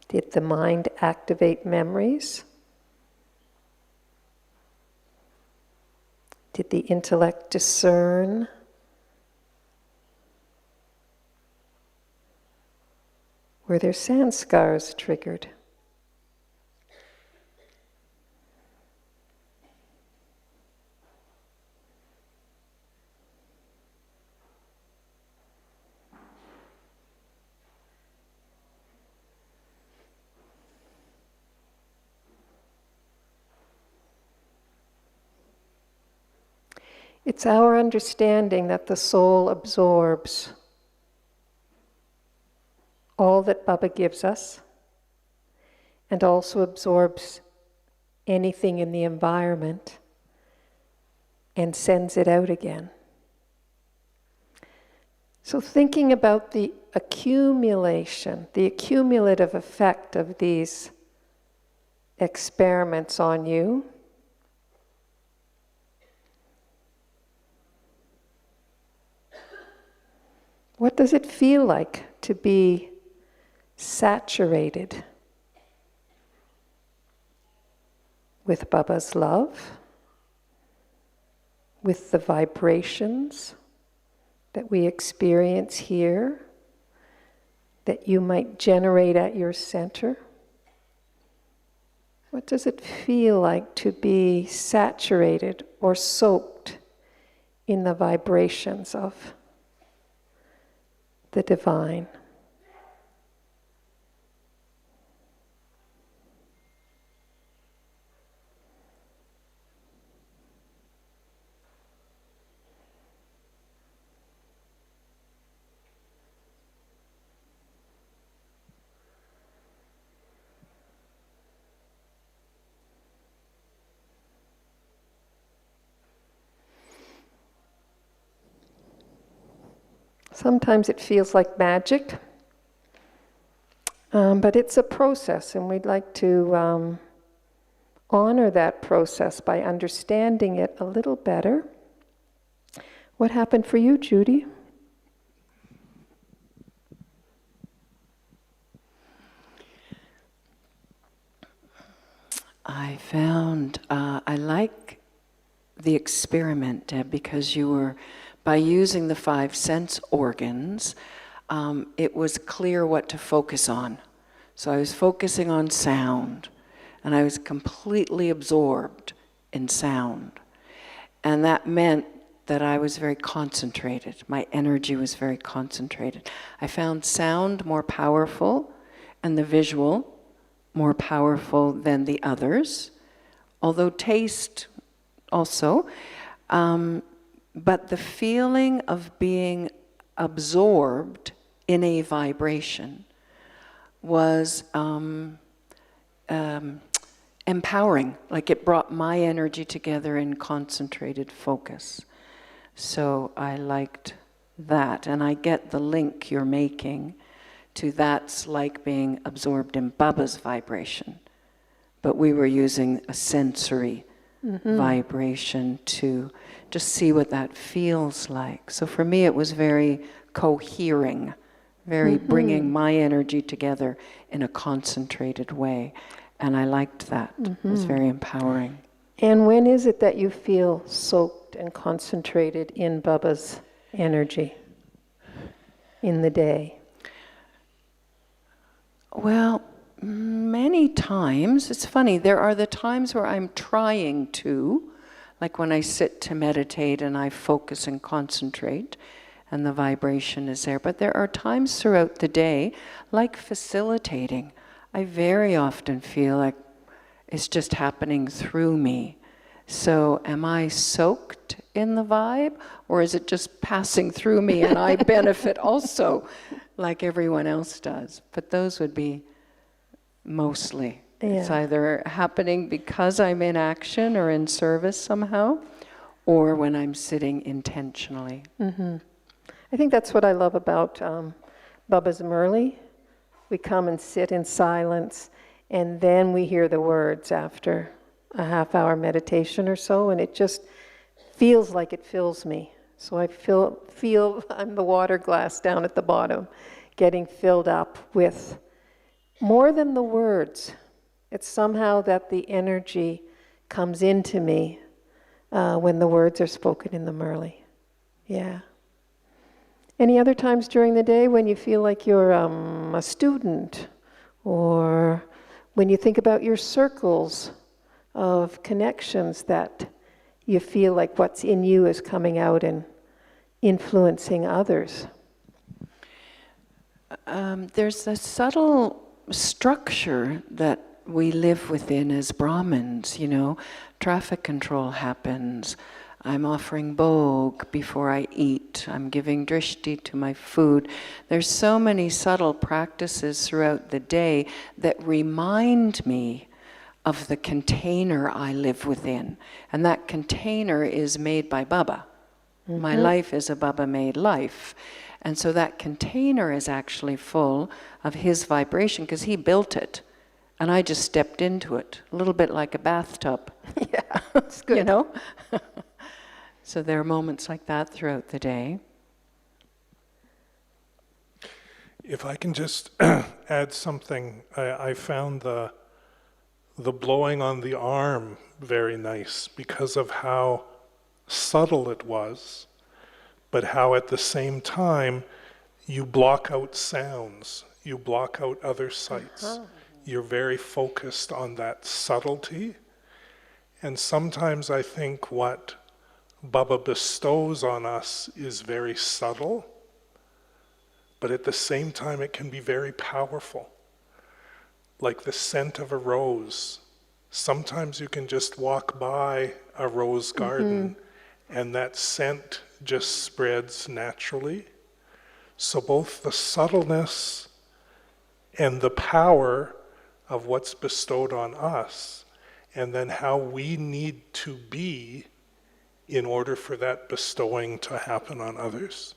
Did the mind activate memories? Did the intellect discern? Were there sanskars triggered? It's our understanding that the soul absorbs all that Baba gives us and also absorbs anything in the environment and sends it out again. So thinking about the accumulation, the accumulative effect of these experiments on you, what does it feel like to be saturated with Baba's love, with the vibrations that we experience here, that you might generate at your center? What does it feel like to be saturated or soaked in the vibrations of the divine? Sometimes it feels like magic, but it's a process, and we'd like to honor that process by understanding it a little better. What happened for you, Judy? I found, I like the experiment, Deb, because you were, by using the 5 sense organs, it was clear what to focus on. So I was focusing on sound, and I was completely absorbed in sound. And that meant that I was very concentrated. My energy was very concentrated. I found sound more powerful and the visual more powerful than the others, although taste also. But the feeling of being absorbed in a vibration was empowering, like it brought my energy together in concentrated focus. So I liked that, and I get the link you're making to that's like being absorbed in Baba's vibration. but we were using a sensory vibration to just see what that feels like. So for me, it was very cohering, very bringing my energy together in a concentrated way. And I liked that. It was very empowering. And when is it that you feel soaked and concentrated in Baba's energy in the day? Well, many times. It's funny, there are the times where I'm trying to, like when I sit to meditate and I focus and concentrate, and the vibration is there. But there are times throughout the day, like facilitating, I very often feel like it's just happening through me. So am I soaked in the vibe, or is it just passing through me and I benefit also like everyone else does? But those would be mostly. Yeah. It's either happening because I'm in action or in service somehow, or when I'm sitting intentionally. I think that's what I love about Baba's Murli. We come and sit in silence, and then we hear the words after a half-hour meditation or so, and it just feels like it fills me. So I feel I'm the water glass down at the bottom, getting filled up with more than the words. It's somehow that the energy comes into me when the words are spoken in the Murli. Yeah. Any other times during the day when you feel like you're a student, or when you think about your circles of connections that you feel like what's in you is coming out and influencing others? There's a subtle structure that we live within as Brahmins, you know. Traffic control happens. I'm offering bhog before I eat. I'm giving drishti to my food. There's so many subtle practices throughout the day that remind me of the container I live within. And that container is made by Baba. My life is a Baba-made life. And so that container is actually full of his vibration because he built it. And I just stepped into it, a little bit like a bathtub. Yeah, that's good. You know? So there are moments like that throughout the day. If I can just add something, I found the blowing on the arm very nice because of how subtle it was, but how at the same time you block out sounds, you block out other sights. You're very focused on that subtlety. And sometimes I think what Baba bestows on us is very subtle, but at the same time it can be very powerful. Like the scent of a rose. Sometimes you can just walk by a rose garden and that scent just spreads naturally. So both the subtleness and the power of what's bestowed on us, and then how we need to be in order for that bestowing to happen on others.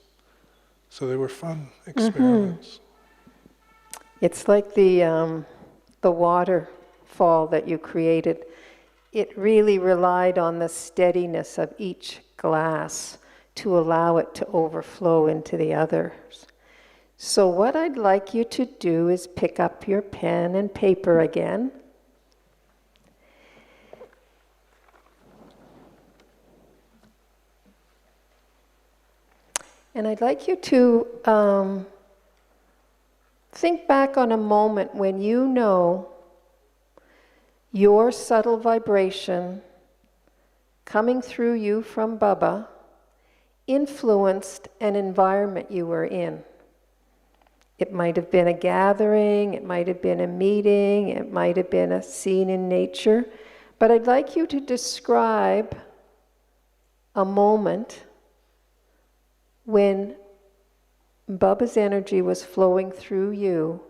So they were fun experiments. It's like the waterfall that you created. It really relied on the steadiness of each glass to allow it to overflow into the others. So what I'd like you to do is pick up your pen and paper again. And I'd like you to think back on a moment when you know your subtle vibration coming through you from Baba influenced an environment you were in. It might have been a gathering, it might have been a meeting, it might have been a scene in nature, but I'd like you to describe a moment when Baba's energy was flowing through you,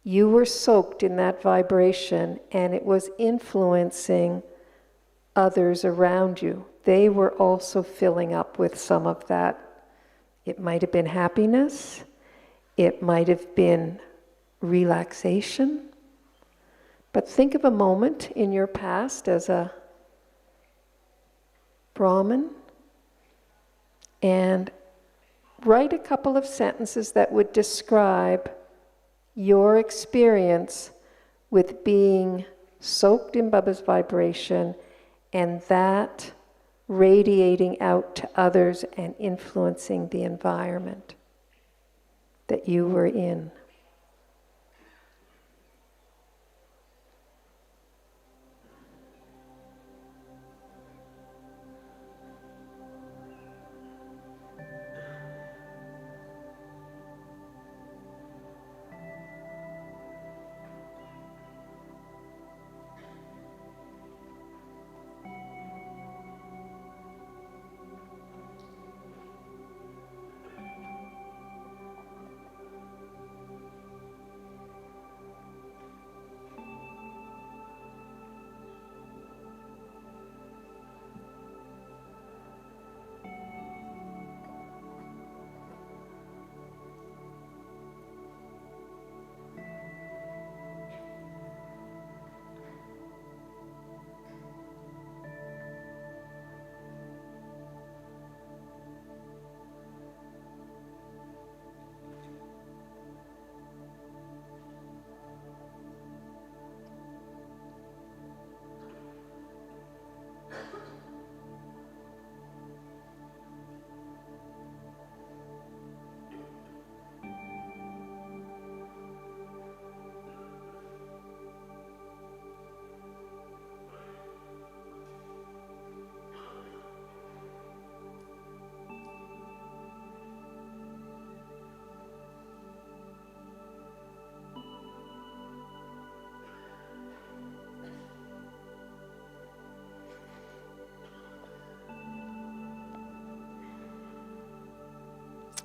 you were soaked in that vibration, and it was influencing others around you. They were also filling up with some of that. It might have been happiness, it might have been relaxation, But think of a moment in your past as a Brahmin and write a couple of sentences that would describe your experience with being soaked in Baba's vibration and that radiating out to others and influencing the environment that you were in.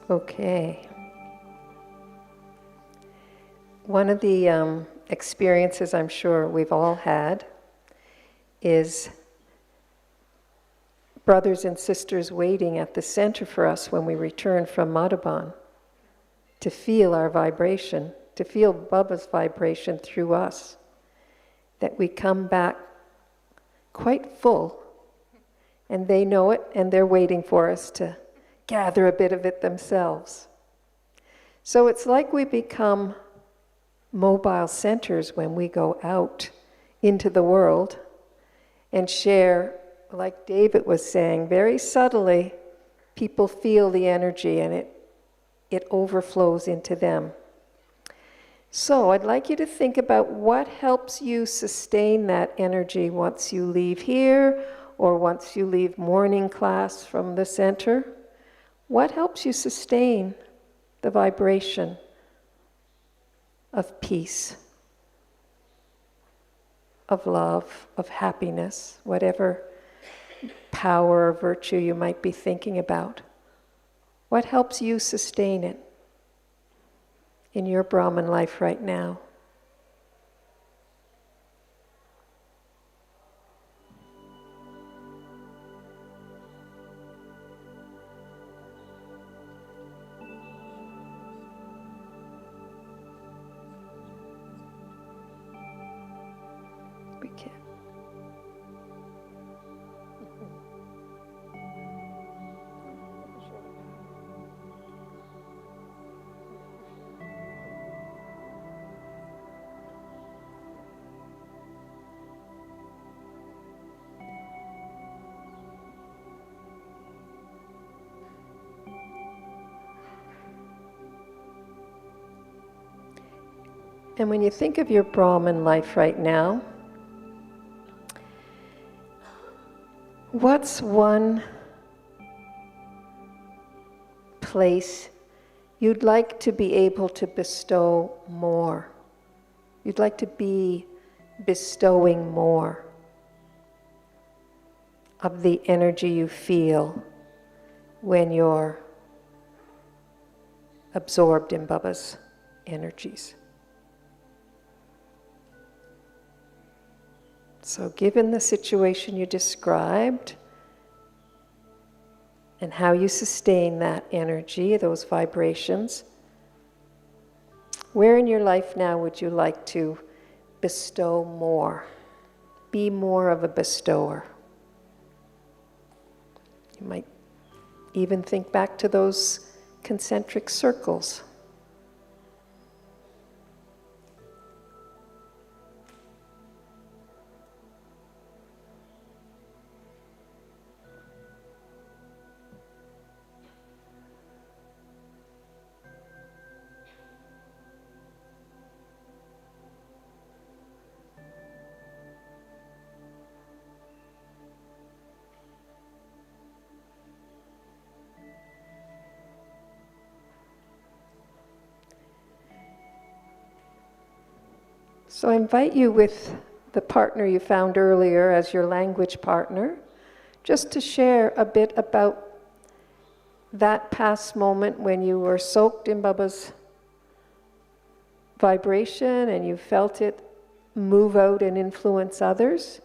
Okay. One of the experiences I'm sure we've all had is brothers and sisters waiting at the center for us when we return from Madhuban to feel our vibration, to feel Baba's vibration through us, that we come back quite full, and they know it, and they're waiting for us to gather a bit of it themselves. So it's like we become mobile centers when we go out into the world and share, like David was saying, very subtly, people feel the energy and it overflows into them. So I'd like you to think about what helps you sustain that energy once you leave here or once you leave morning class from the center. What helps you sustain the vibration of peace, of love, of happiness, whatever power or virtue you might be thinking about? What helps you sustain it in your Brahman life right now? We can. And when you think of your Brahman life right now, what's one place you'd like to be able to bestow more? You'd like to be bestowing more of the energy you feel when you're absorbed in Baba's energies. So given the situation you described and how you sustain that energy, those vibrations, where in your life now would you like to bestow more. Be more of a bestower. You might even think back to those concentric circles. So I invite you with the partner you found earlier as your language partner, just to share a bit about that past moment when you were soaked in Baba's vibration and you felt it move out and influence others,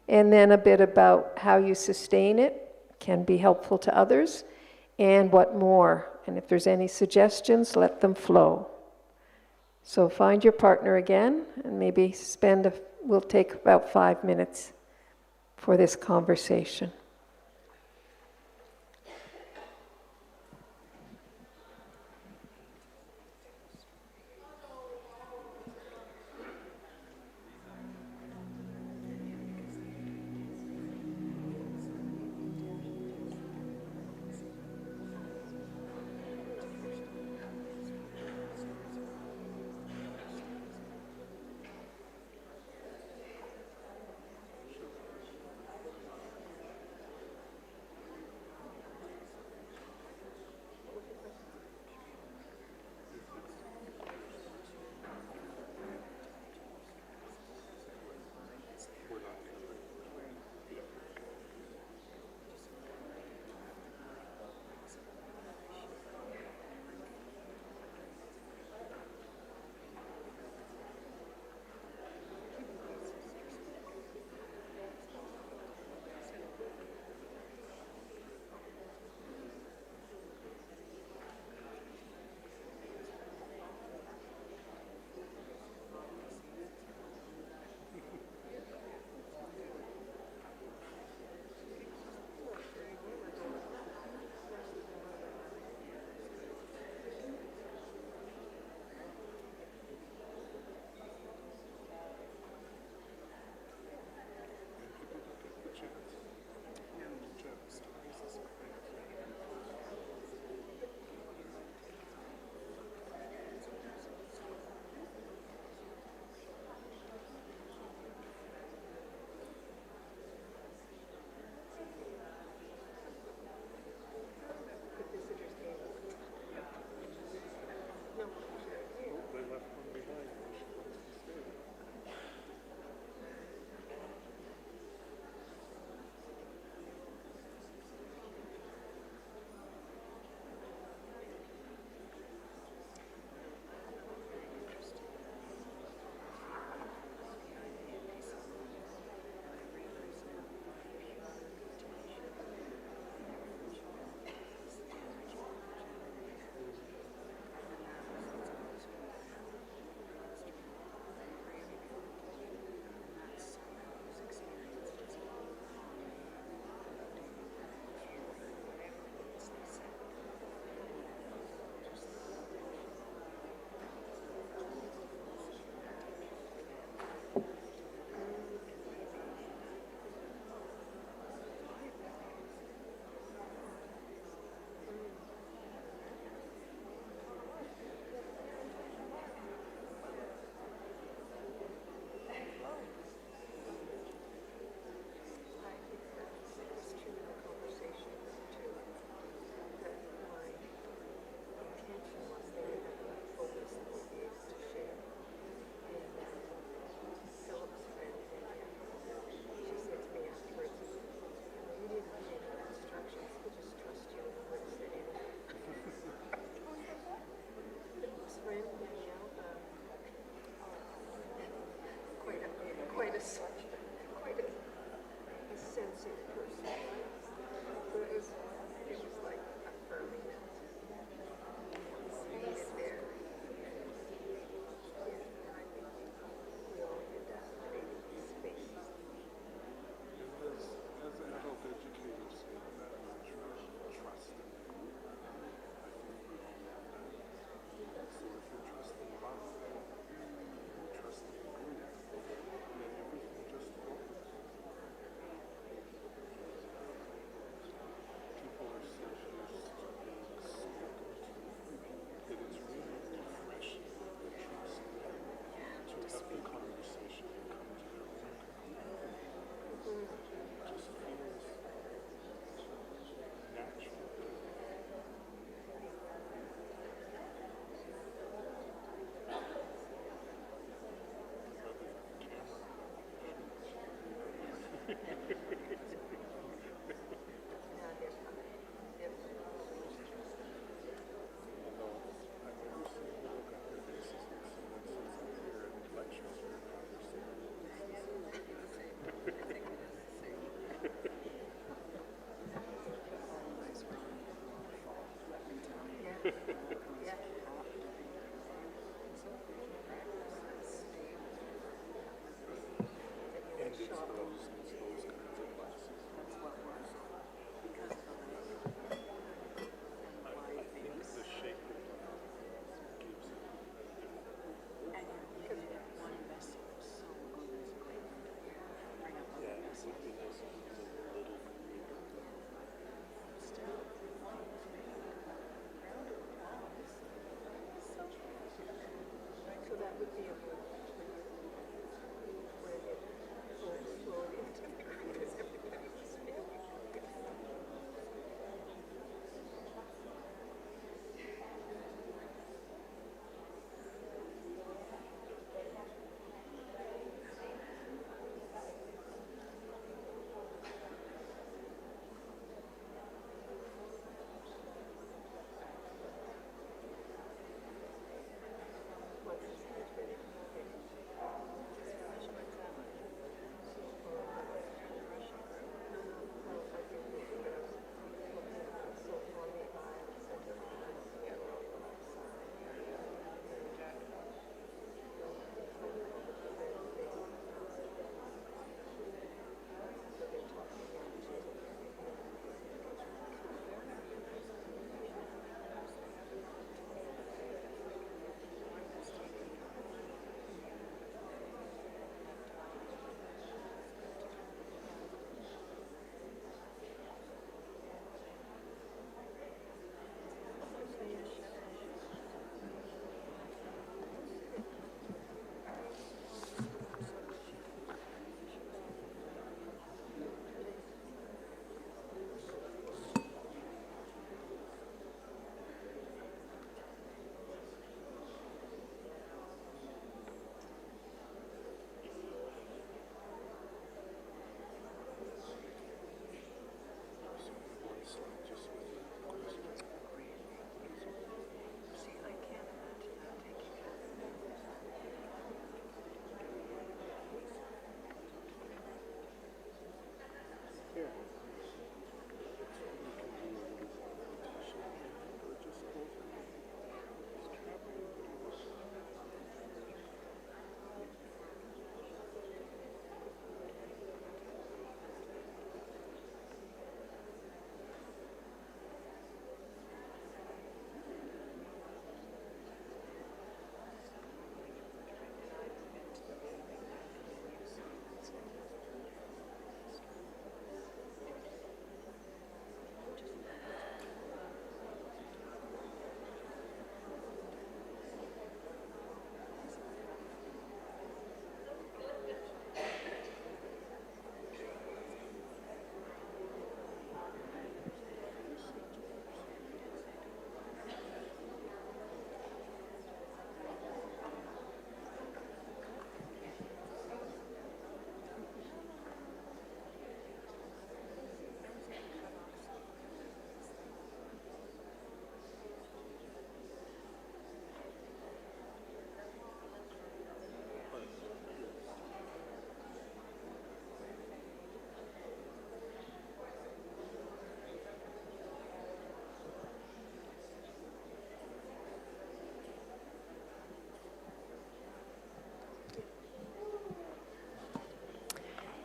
and then a bit about how you sustain it, can be helpful to others, and what more. And if there's any suggestions, let them flow. So find your partner again, and maybe we'll take about 5 minutes for this conversation.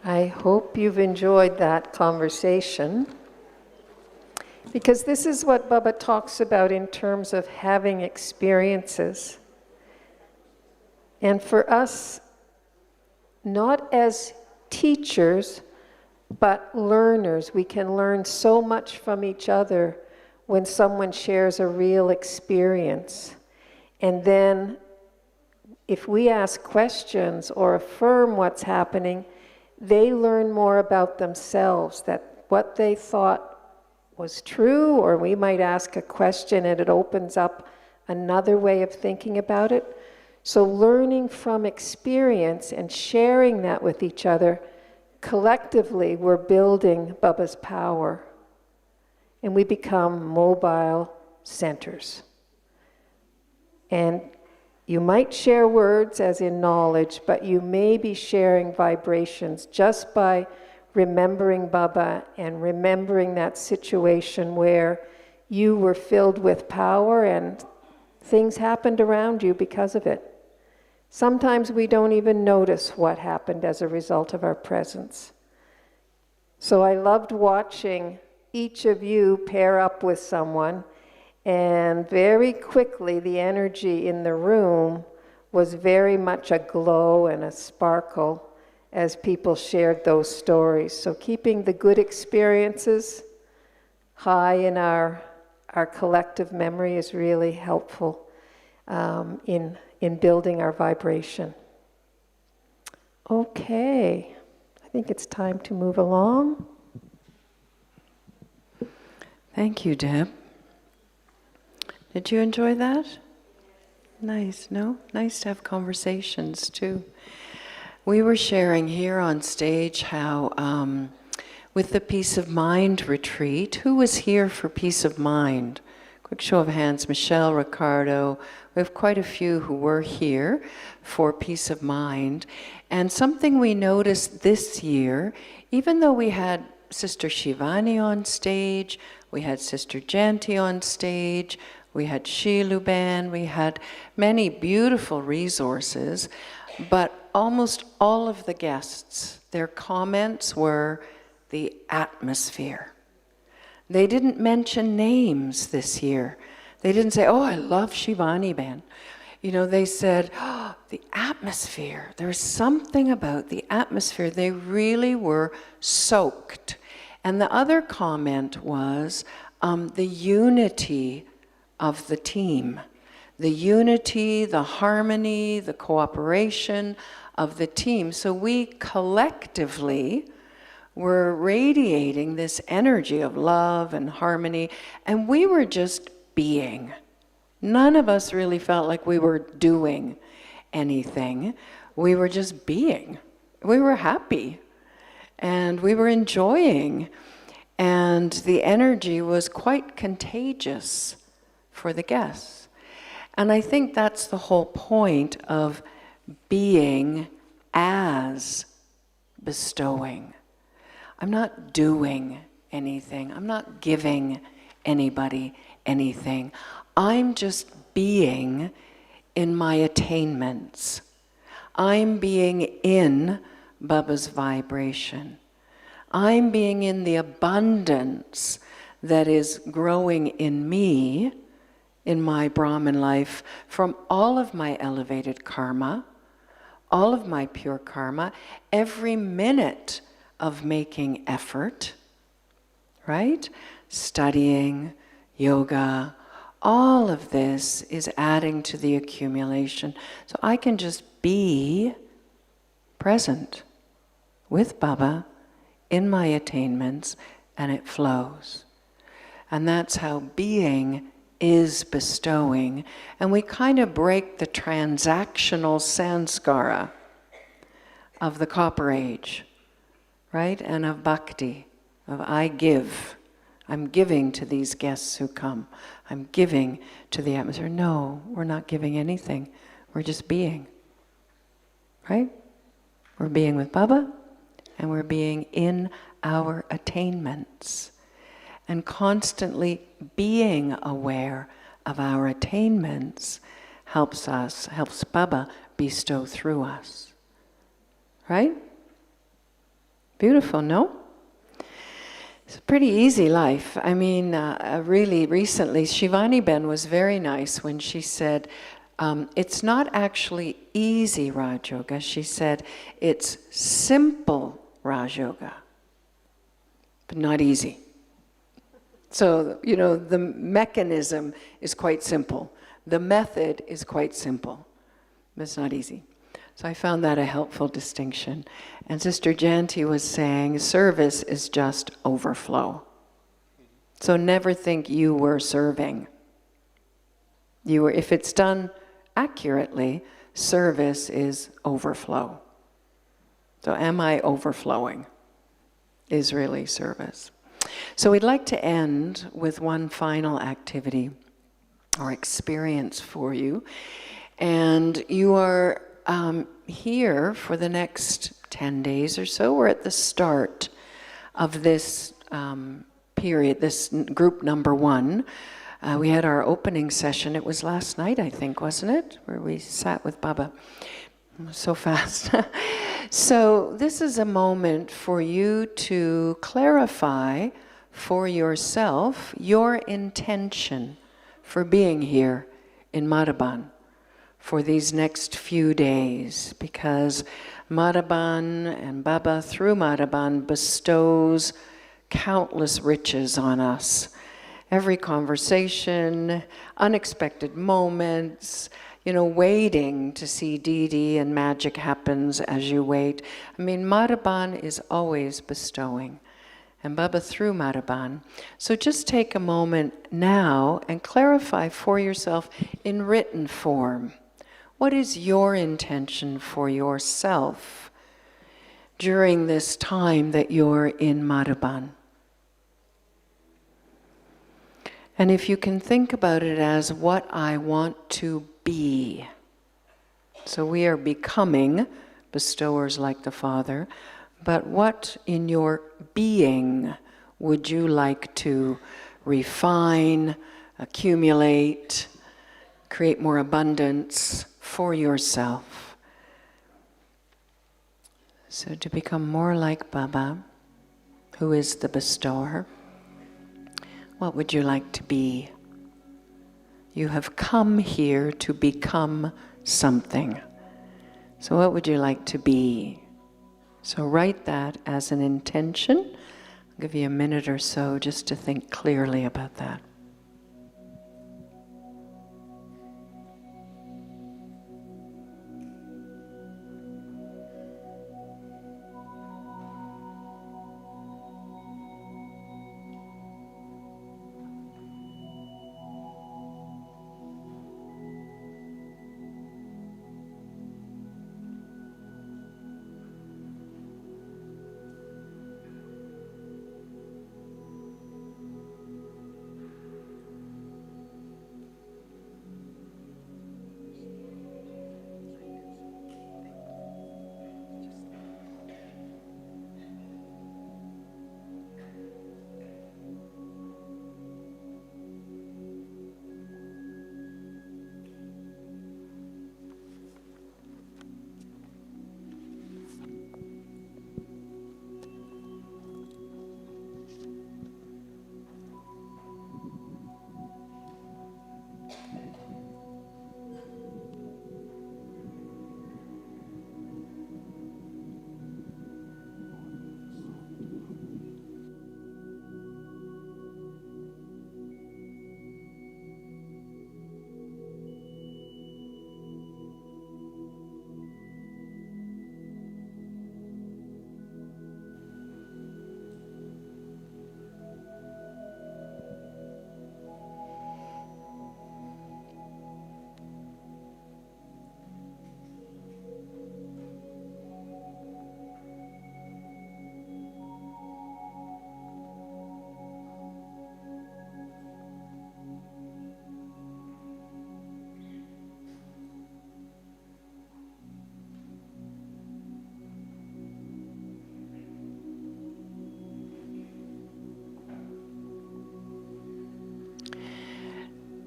I hope you've enjoyed that conversation, because this is what Baba talks about in terms of having experiences. And for us, not as teachers, but learners, we can learn so much from each other when someone shares a real experience. And then if we ask questions or affirm what's happening, they learn more about themselves, that what they thought was true, or we might ask a question and it opens up another way of thinking about it. So learning from experience and sharing that with each other collectively we're building Baba's power, and we become mobile centers. And you might share words as in knowledge, but you may be sharing vibrations just by remembering Baba and remembering that situation where you were filled with power and things happened around you because of it. Sometimes we don't even notice what happened as a result of our presence. So I loved watching each of you pair up with someone, and very quickly the energy in the room was very much a glow and a sparkle as people shared those stories. So keeping the good experiences high in our collective memory is really helpful in building our vibration. Okay, I think it's time to move along. Thank you, Deb. Did you enjoy that? Nice, no? Nice to have conversations too. We were sharing here on stage how with the Peace of Mind retreat, who was here for Peace of Mind? Quick show of hands, Michelle, Ricardo. We have quite a few who were here for Peace of Mind. And something we noticed this year, even though we had Sister Shivani on stage, we had Sister Janti on stage, we had Shiluban, we had many beautiful resources, but almost all of the guests, their comments were the atmosphere. They didn't mention names this year. They didn't say, oh, I love Shivani Ben. You know, they said, oh, the atmosphere. There's something about the atmosphere. They really were soaked. And the other comment was the unity of the team. The unity, the harmony, the cooperation of the team. So we collectively were radiating this energy of love and harmony, and we were just being. None of us really felt like we were doing anything. We were just being. We were happy, and we were enjoying, and the energy was quite contagious for the guests. And I think that's the whole point of being as bestowing. I'm not doing anything. I'm not giving anybody anything. I'm just being in my attainments. I'm being in Baba's vibration. I'm being in the abundance that is growing in me, in my Brahman life, from all of my elevated karma, all of my pure karma, every minute of making effort, right? Studying, yoga, all of this is adding to the accumulation. So I can just be present with Baba in my attainments, and it flows. And that's how being is bestowing. And we kind of break the transactional sanskara of the Copper Age, right? And of bhakti, of I give. I'm giving to these guests who come. I'm giving to the atmosphere. No, we're not giving anything. We're just being, right? We're being with Baba, and we're being in our attainments. And constantly being aware of our attainments helps Baba bestow through us. Right? Beautiful, no? It's a pretty easy life. I mean, really recently, Shivani Ben was very nice when she said, it's not actually easy Raj Yoga. She said, it's simple Raj Yoga, but not easy. So, you know, the mechanism is quite simple. The method is quite simple, but it's not easy. So I found that a helpful distinction. And Sister Janti was saying, service is just overflow. So never think you were serving. You were, if it's done accurately, service is overflow. So am I overflowing? Is really service. So we'd like to end with one final activity or experience for you. And you are here for the next 10 days or so. We're at the start of this period, this group number 1. We had our opening session. It was last night, I think, wasn't it? Where we sat with Baba. So fast. So this is a moment for you to clarify for yourself your intention for being here in Madhuban for these next few days, because Madhuban and Baba through Madhuban bestows countless riches on us. Every conversation, unexpected moments, waiting to see Didi, and magic happens as you wait. I mean, Madhuban is always bestowing, and Baba through Madhuban. So just take a moment now and clarify for yourself in written form. What is your intention for yourself during this time that you're in Madhuban? And if you can think about it as what I want to be. So we are becoming bestowers like the Father, but what in your being would you like to refine, accumulate, create more abundance for yourself? So to become more like Baba, who is the bestower, what would you like to be? You have come here to become something. So what would you like to be? So write that as an intention. I'll give you a minute or so just to think clearly about that.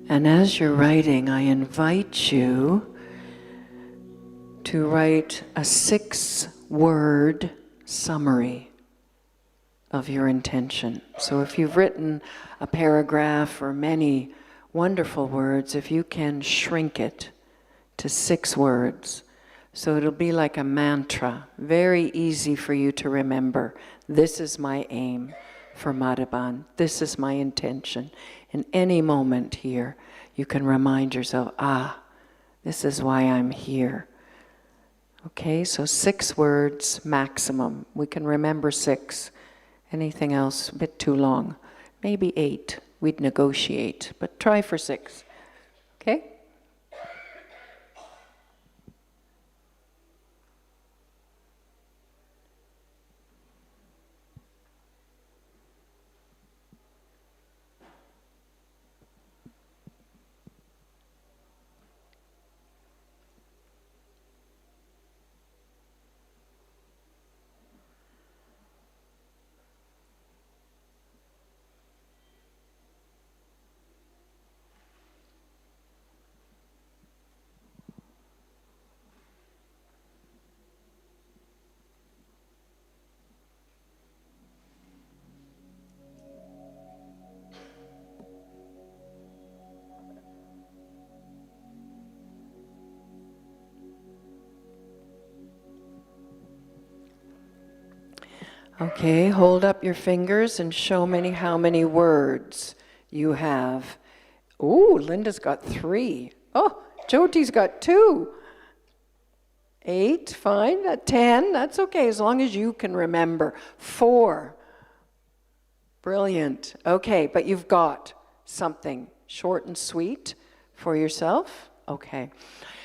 And as you're writing, I invite you to write a 6-word summary of your intention. So if you've written a paragraph or many wonderful words, if you can shrink it to 6 words, so it'll be like a mantra, very easy for you to remember. This is my aim for Madhuban. This is my intention. In any moment here, you can remind yourself, this is why I'm here. Okay, so 6 words maximum. We can remember 6. Anything else, a bit too long. Maybe 8. We'd negotiate, but try for 6. Okay? Okay, hold up your fingers and show me how many words you have. Ooh, Linda's got 3. Oh, Jyoti's got 2. 8, fine. 10, that's okay, as long as you can remember. 4. Brilliant. Okay, but you've got something short and sweet for yourself? Okay.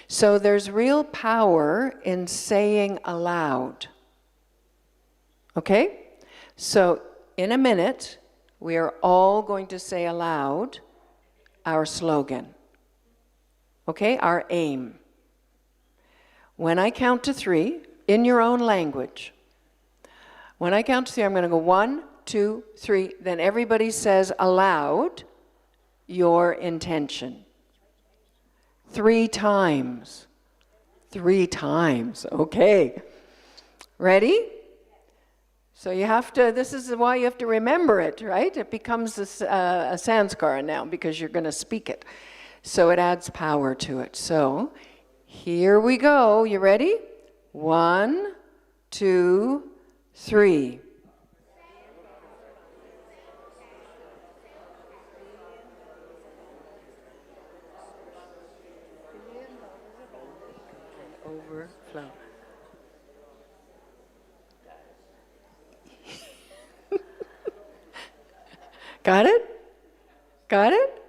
So there's real power in saying aloud. Okay? So in a minute, we are all going to say aloud our slogan. Okay? Our aim. When I count to 3, in your own language, when I count to 3, I'm going to go 1, 2, 3, then everybody says aloud your intention. 3 times. 3 times. Okay. Ready? So you have to, this is why you have to remember it, right? It becomes a sanskara now because you're going to speak it. So it adds power to it. So here we go. You ready? 1, 2, 3. Overflow. Got it? Got it?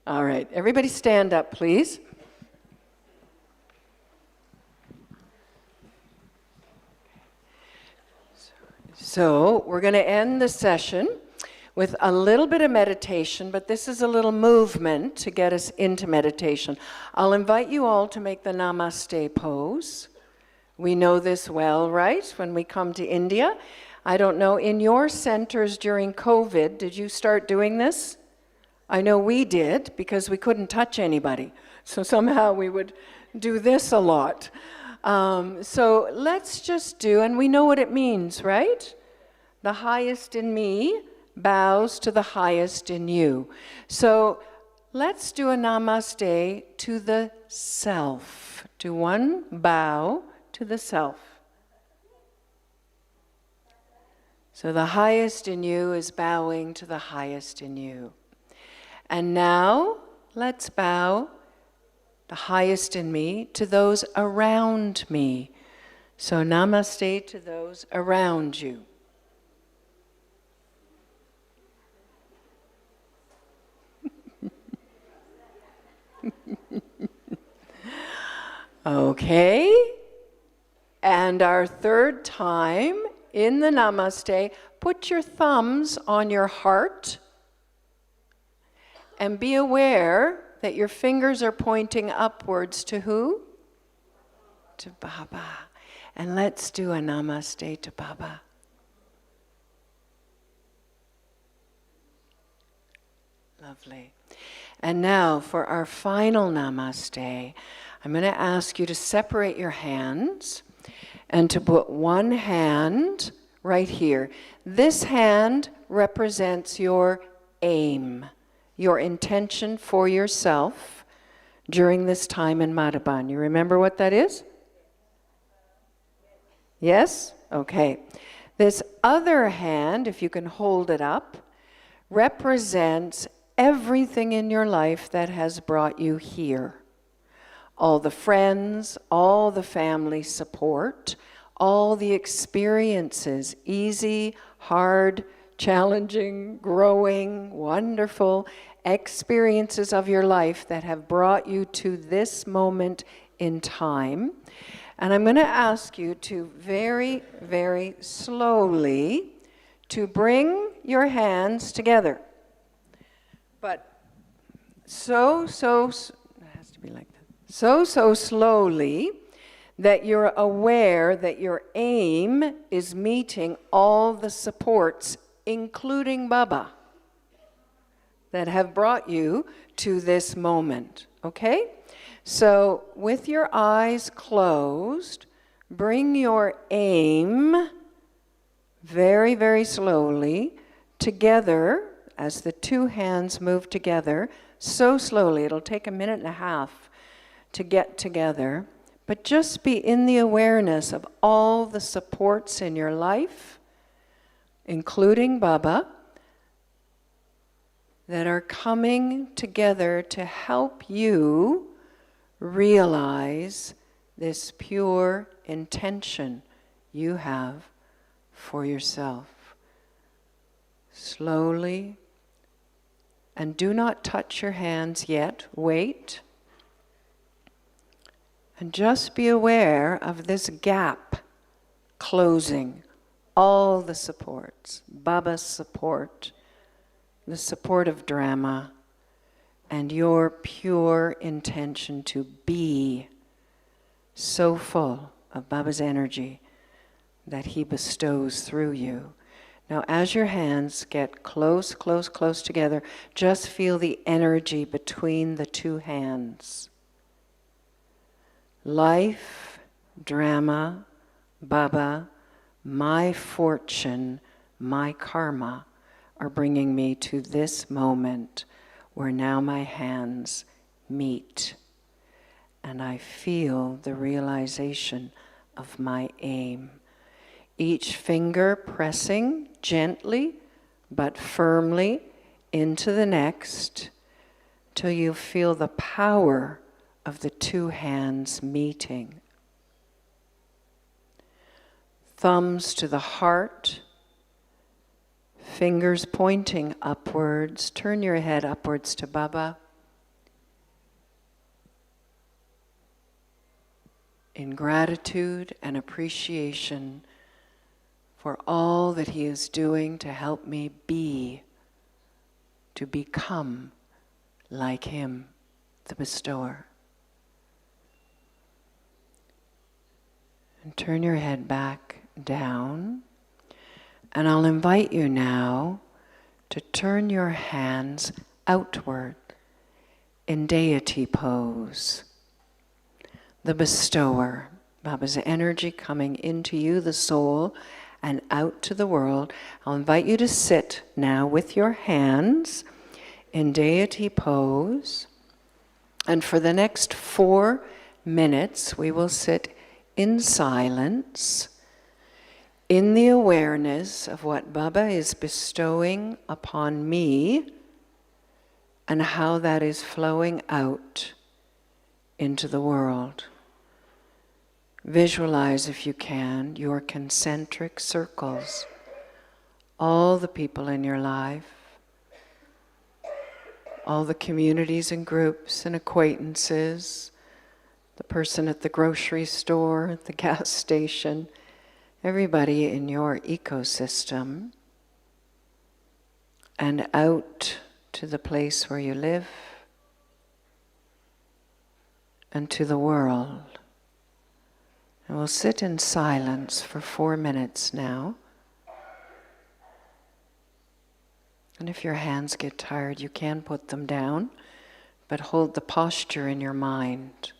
All right. Everybody stand up, please. So we're going to end the session with a little bit of meditation, but this is a little movement to get us into meditation. I'll invite you all to make the Namaste pose. We know this well, right? When we come to India. I don't know, in your centers during COVID, did you start doing this? I know we did, because we couldn't touch anybody. So somehow we would do this a lot. So let's just do, and we know what it means, right? The highest in me bows to the highest in you. So let's do a namaste to the self. Do one bow to the self. So the highest in you is bowing to the highest in you. And now let's bow the highest in me to those around me. So namaste to those around you. Okay. And our third time in the namaste, put your thumbs on your heart and be aware that your fingers are pointing upwards to who? To Baba. And let's do a namaste to Baba. Lovely. And now for our final namaste, I'm going to ask you to separate your hands and to put one hand right here. This hand represents your aim, your intention for yourself during this time in Madhuban. You remember what that is? Yes? Okay. This other hand, if you can hold it up, represents everything in your life that has brought you here. All the friends, all the family support, all the experiences, easy, hard, challenging, growing, wonderful experiences of your life that have brought you to this moment in time. And I'm going to ask you to very, very slowly to bring your hands together. But it has to be like that. So slowly that you're aware that your aim is meeting all the supports, including Baba, that have brought you to this moment, okay? So with your eyes closed, bring your aim very, very slowly together as the two hands move together, so slowly. It'll take a minute and a half to get together, but just be in the awareness of all the supports in your life including Baba, that are coming together to help you realize this pure intention you have for yourself. Slowly, and do not touch your hands yet, wait. And just be aware of this gap closing all the supports, Baba's support, the support of Brahma, and your pure intention to be so full of Baba's energy that he bestows through you. Now, as your hands get close, close, close together, just feel the energy between the two hands. Life, Brahma, Baba, my fortune, my karma are bringing me to this moment where now my hands meet and I feel the realization of my aim. Each finger pressing gently but firmly into the next till you feel the power of the two hands meeting. Thumbs to the heart, fingers pointing upwards. Turn your head upwards to Baba. In gratitude and appreciation for all that he is doing to help me be, to become like him, the bestower. And turn your head back down. And I'll invite you now to turn your hands outward in deity pose. The bestower, Baba's energy coming into you, the soul, and out to the world. I'll invite you to sit now with your hands in deity pose. And for the next 4 minutes, we will sit in silence, in the awareness of what Baba is bestowing upon me and how that is flowing out into the world. Visualize, if you can, your concentric circles, all the people in your life, all the communities and groups and acquaintances, the person at the grocery store, at the gas station, everybody in your ecosystem, and out to the place where you live and to the world. And we'll sit in silence for 4 minutes now. And if your hands get tired, you can put them down, but hold the posture in your mind.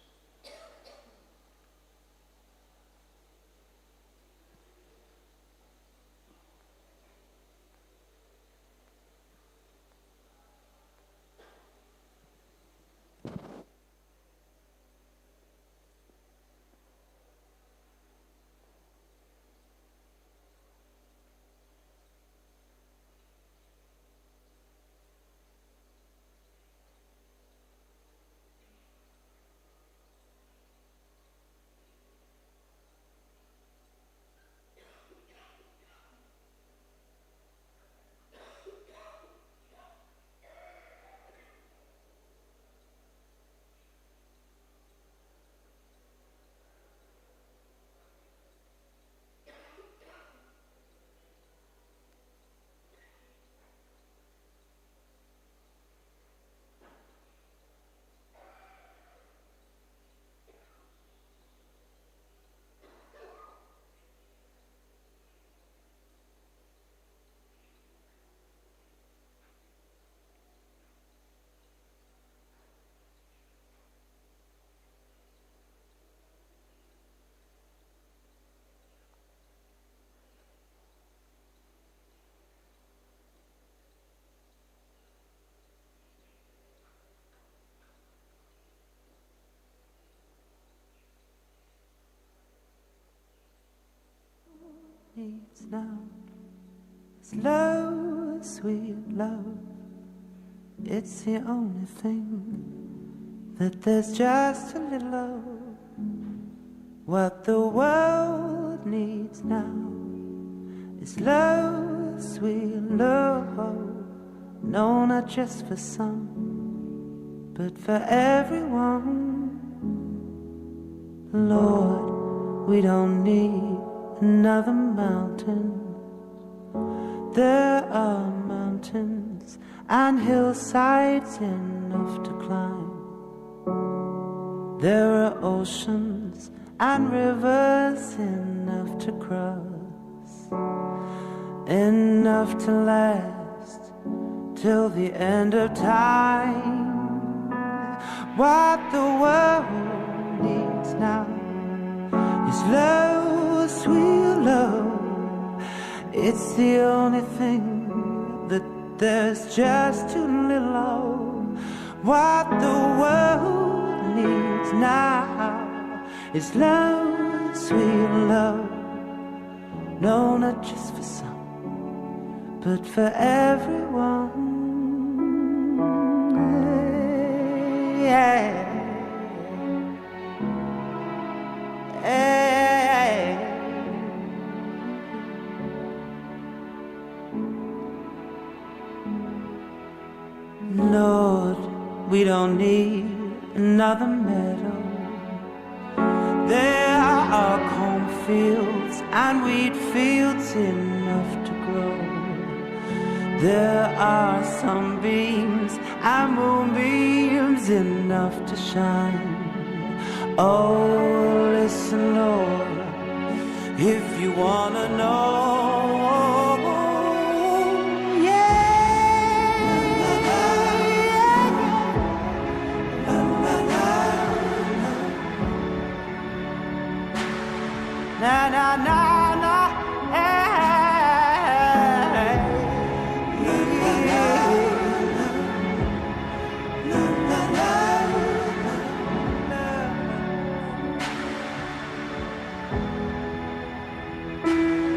Needs now Slow, sweet love, it's the only thing that there's just a little of. What the world needs now is love, sweet love. No, not just for some, but for everyone. Lord, we don't need another mountain. There are mountains and hillsides enough to climb. There are oceans and rivers enough to cross, enough to last till the end of time. What the world needs now is love, sweet love. It's the only thing that there's just too little of. What the world needs now is love, sweet love. No, not just for some, but for everyone. Yeah. Lord, we don't need another meadow. There are cornfields and wheat fields enough to grow. There are sunbeams and moonbeams enough to shine. Oh, listen, Lord, if you wanna know. Na na na na, hey.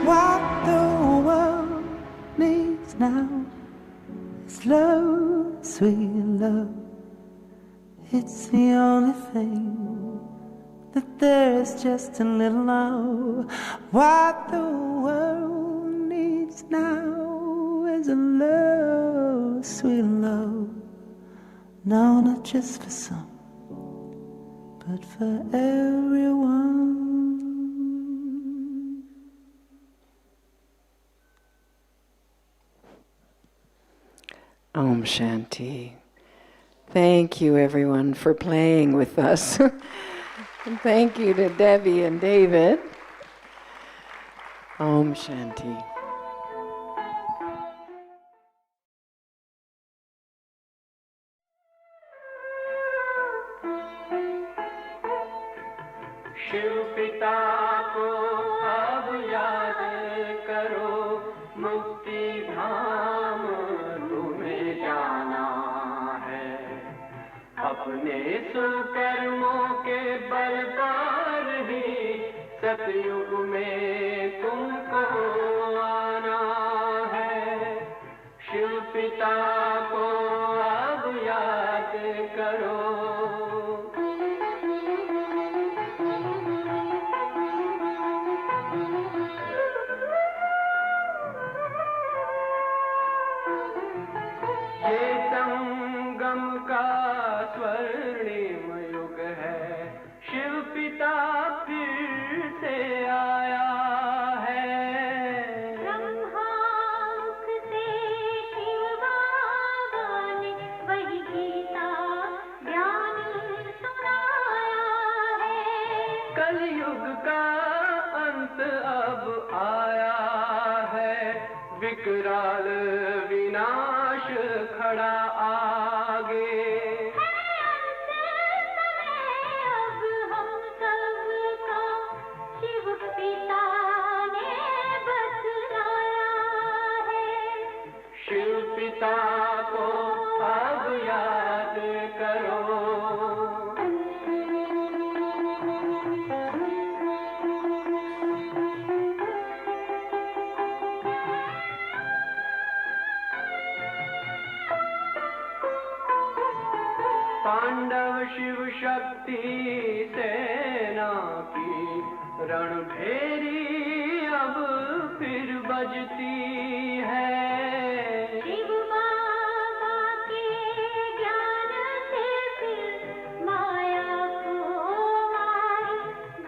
What the world needs now is love, sweet love. It's the only thing that there's just a little of. What the world needs now is a love, sweet love. No, not just for some, but for everyone. Om Shanti. Thank you, everyone, for playing with us. And thank you to Debbie and David. Om Shanti. Shiv पिता को अब याद करो, मुक्ति धाम तुम्हें जाना है। अपने सुकर्मों के बल पर ही सतयुग में तुमको आना है। शिव पिता को अब याद करो। ये संगम का स्वर्णिम युग है, शिव पिता फिर से आया है। ब्रह्मामुख से शिव बाबा ने वही गीता ज्ञान सुनाया है। कलयुग का अंत अब आया है, विकराल विनाश खड़ा आगे। अब हम सबका शिव पिता ने बतलाया है। शिव पिता को अब याद करो। तांडव शिव शक्ति सेना की रणभेरी अब फिर बजती है। शिव बाबा के ज्ञान से फिर माया को मार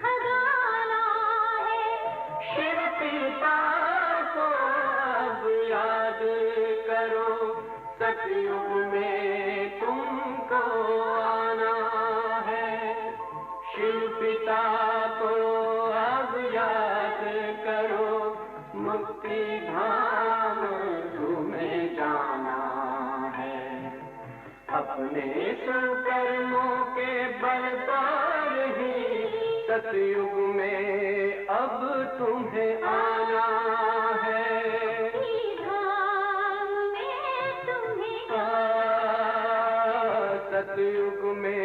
भगाना है। शिव पिता को अब याद करो, सतयुग में तुमको आना है। शिव पिता को अब याद करो, मुक्ति धाम तुम्हें जाना है। अपने सुकर्मों के बल पर ही सतयुग में अब तुम्हें आना है। धाम में तुम्हें सतयुग में